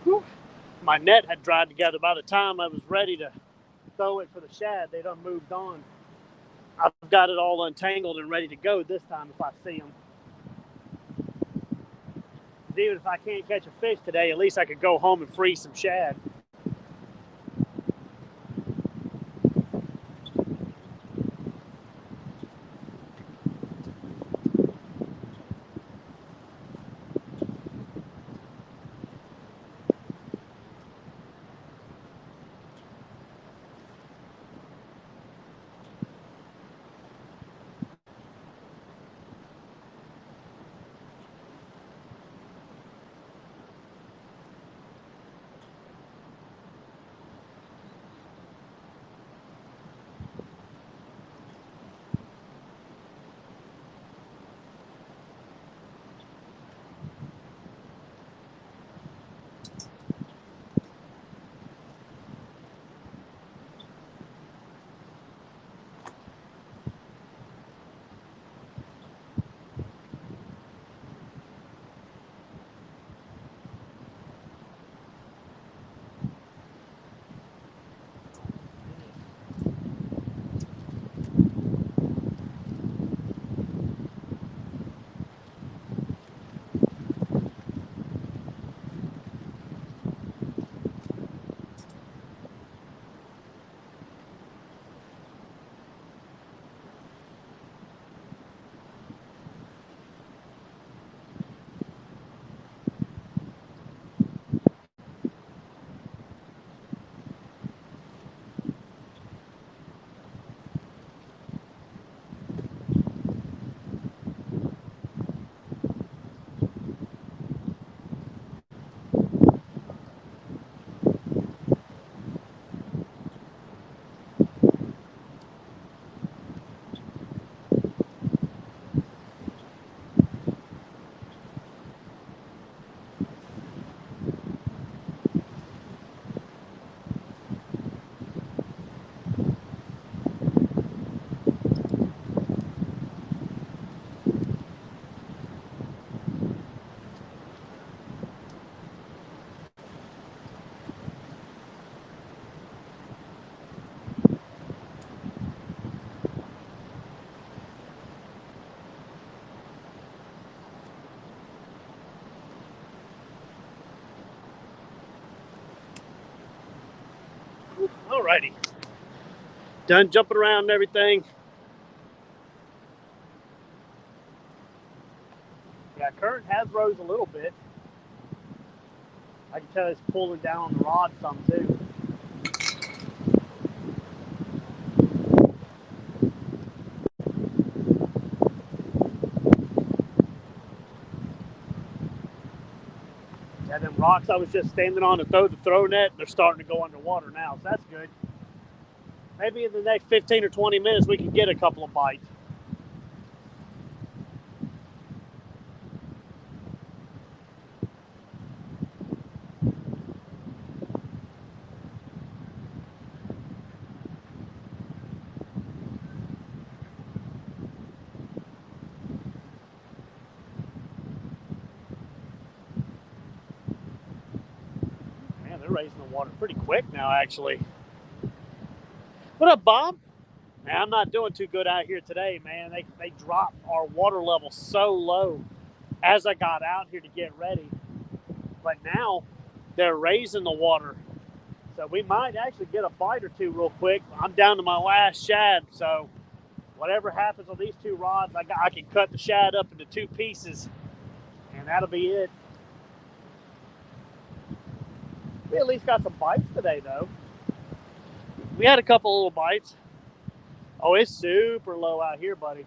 S1: Whew. My net had dried together. By the time I was ready to throw it for the shad, they done moved on. I've got it all untangled and ready to go this time if I see them. Even if I can't catch a fish today, at least I could go home and freeze some shad. Alrighty. Done jumping around and everything. Yeah, current has rose a little bit. I can tell it's pulling down on the rod some too. Yeah, them rocks I was just standing on to throw the throw net, they're starting to go underwater now, so that's good. Maybe in the next 15 or 20 minutes we can get a couple of bites. Man, they're raising the water pretty quick now, actually. What up, Bob? Man, I'm not doing too good out here today, man. They dropped our water level so low as I got out here to get ready. But now they're raising the water. So we might actually get a bite or two real quick. I'm down to my last shad, so whatever happens on these two rods, I can cut the shad up into two pieces, and that'll be it. We at least got some bites today, though. We had a couple little bites. Oh, it's super low out here, buddy.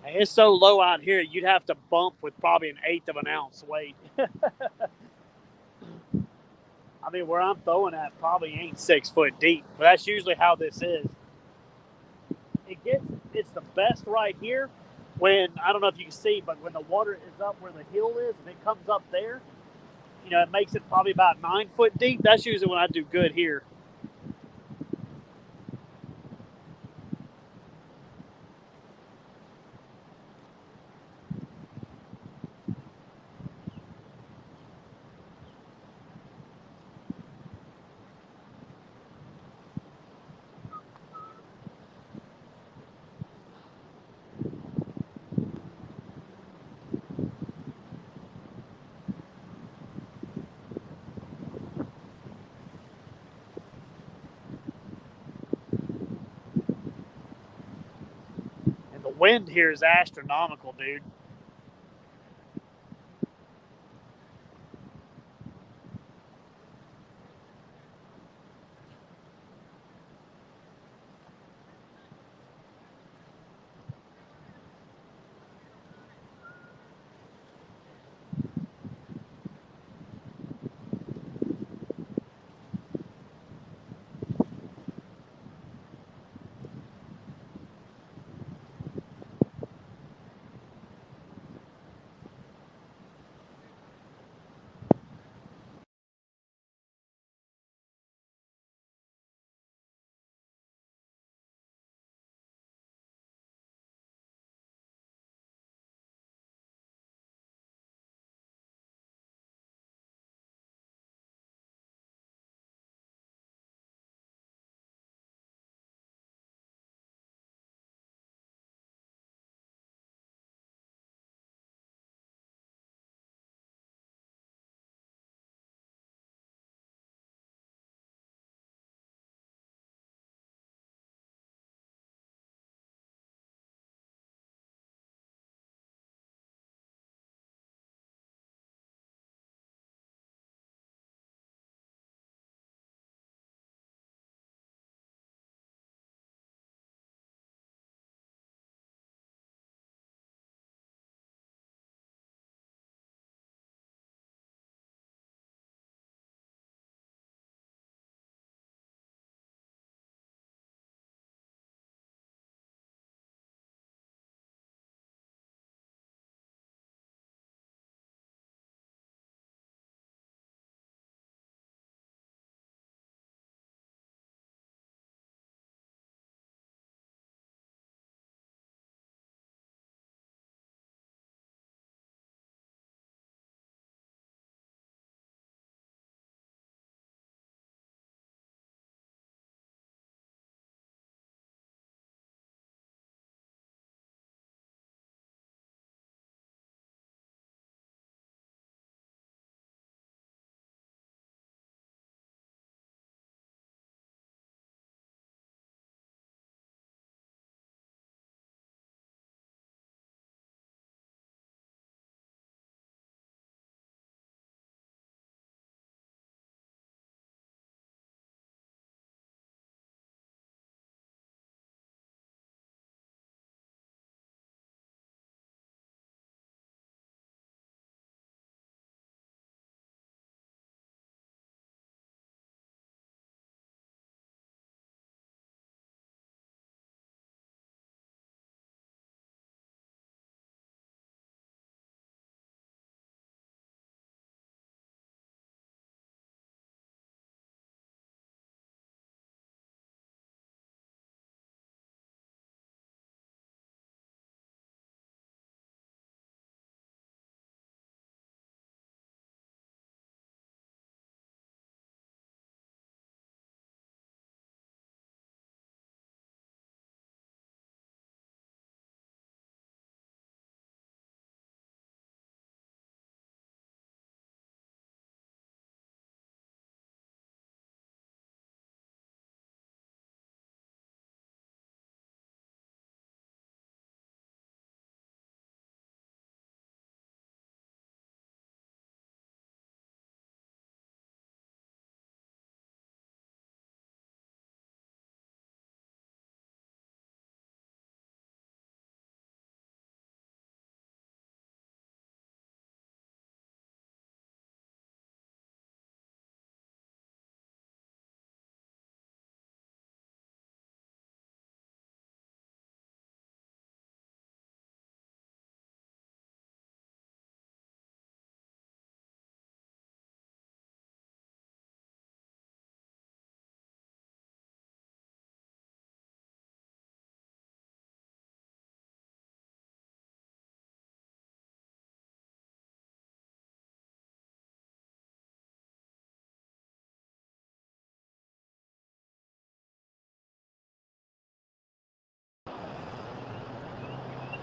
S1: Hey, it's so low out here, you'd have to bump with probably an 1/8 of an ounce weight. I mean, where I'm throwing at probably ain't 6 foot deep, but that's usually how this is. It's the best right here when, I don't know if you can see, but when the water is up where the hill is and it comes up there, you know, it makes it probably about 9 foot deep. That's usually when I do good here. And the wind here is astronomical, dude.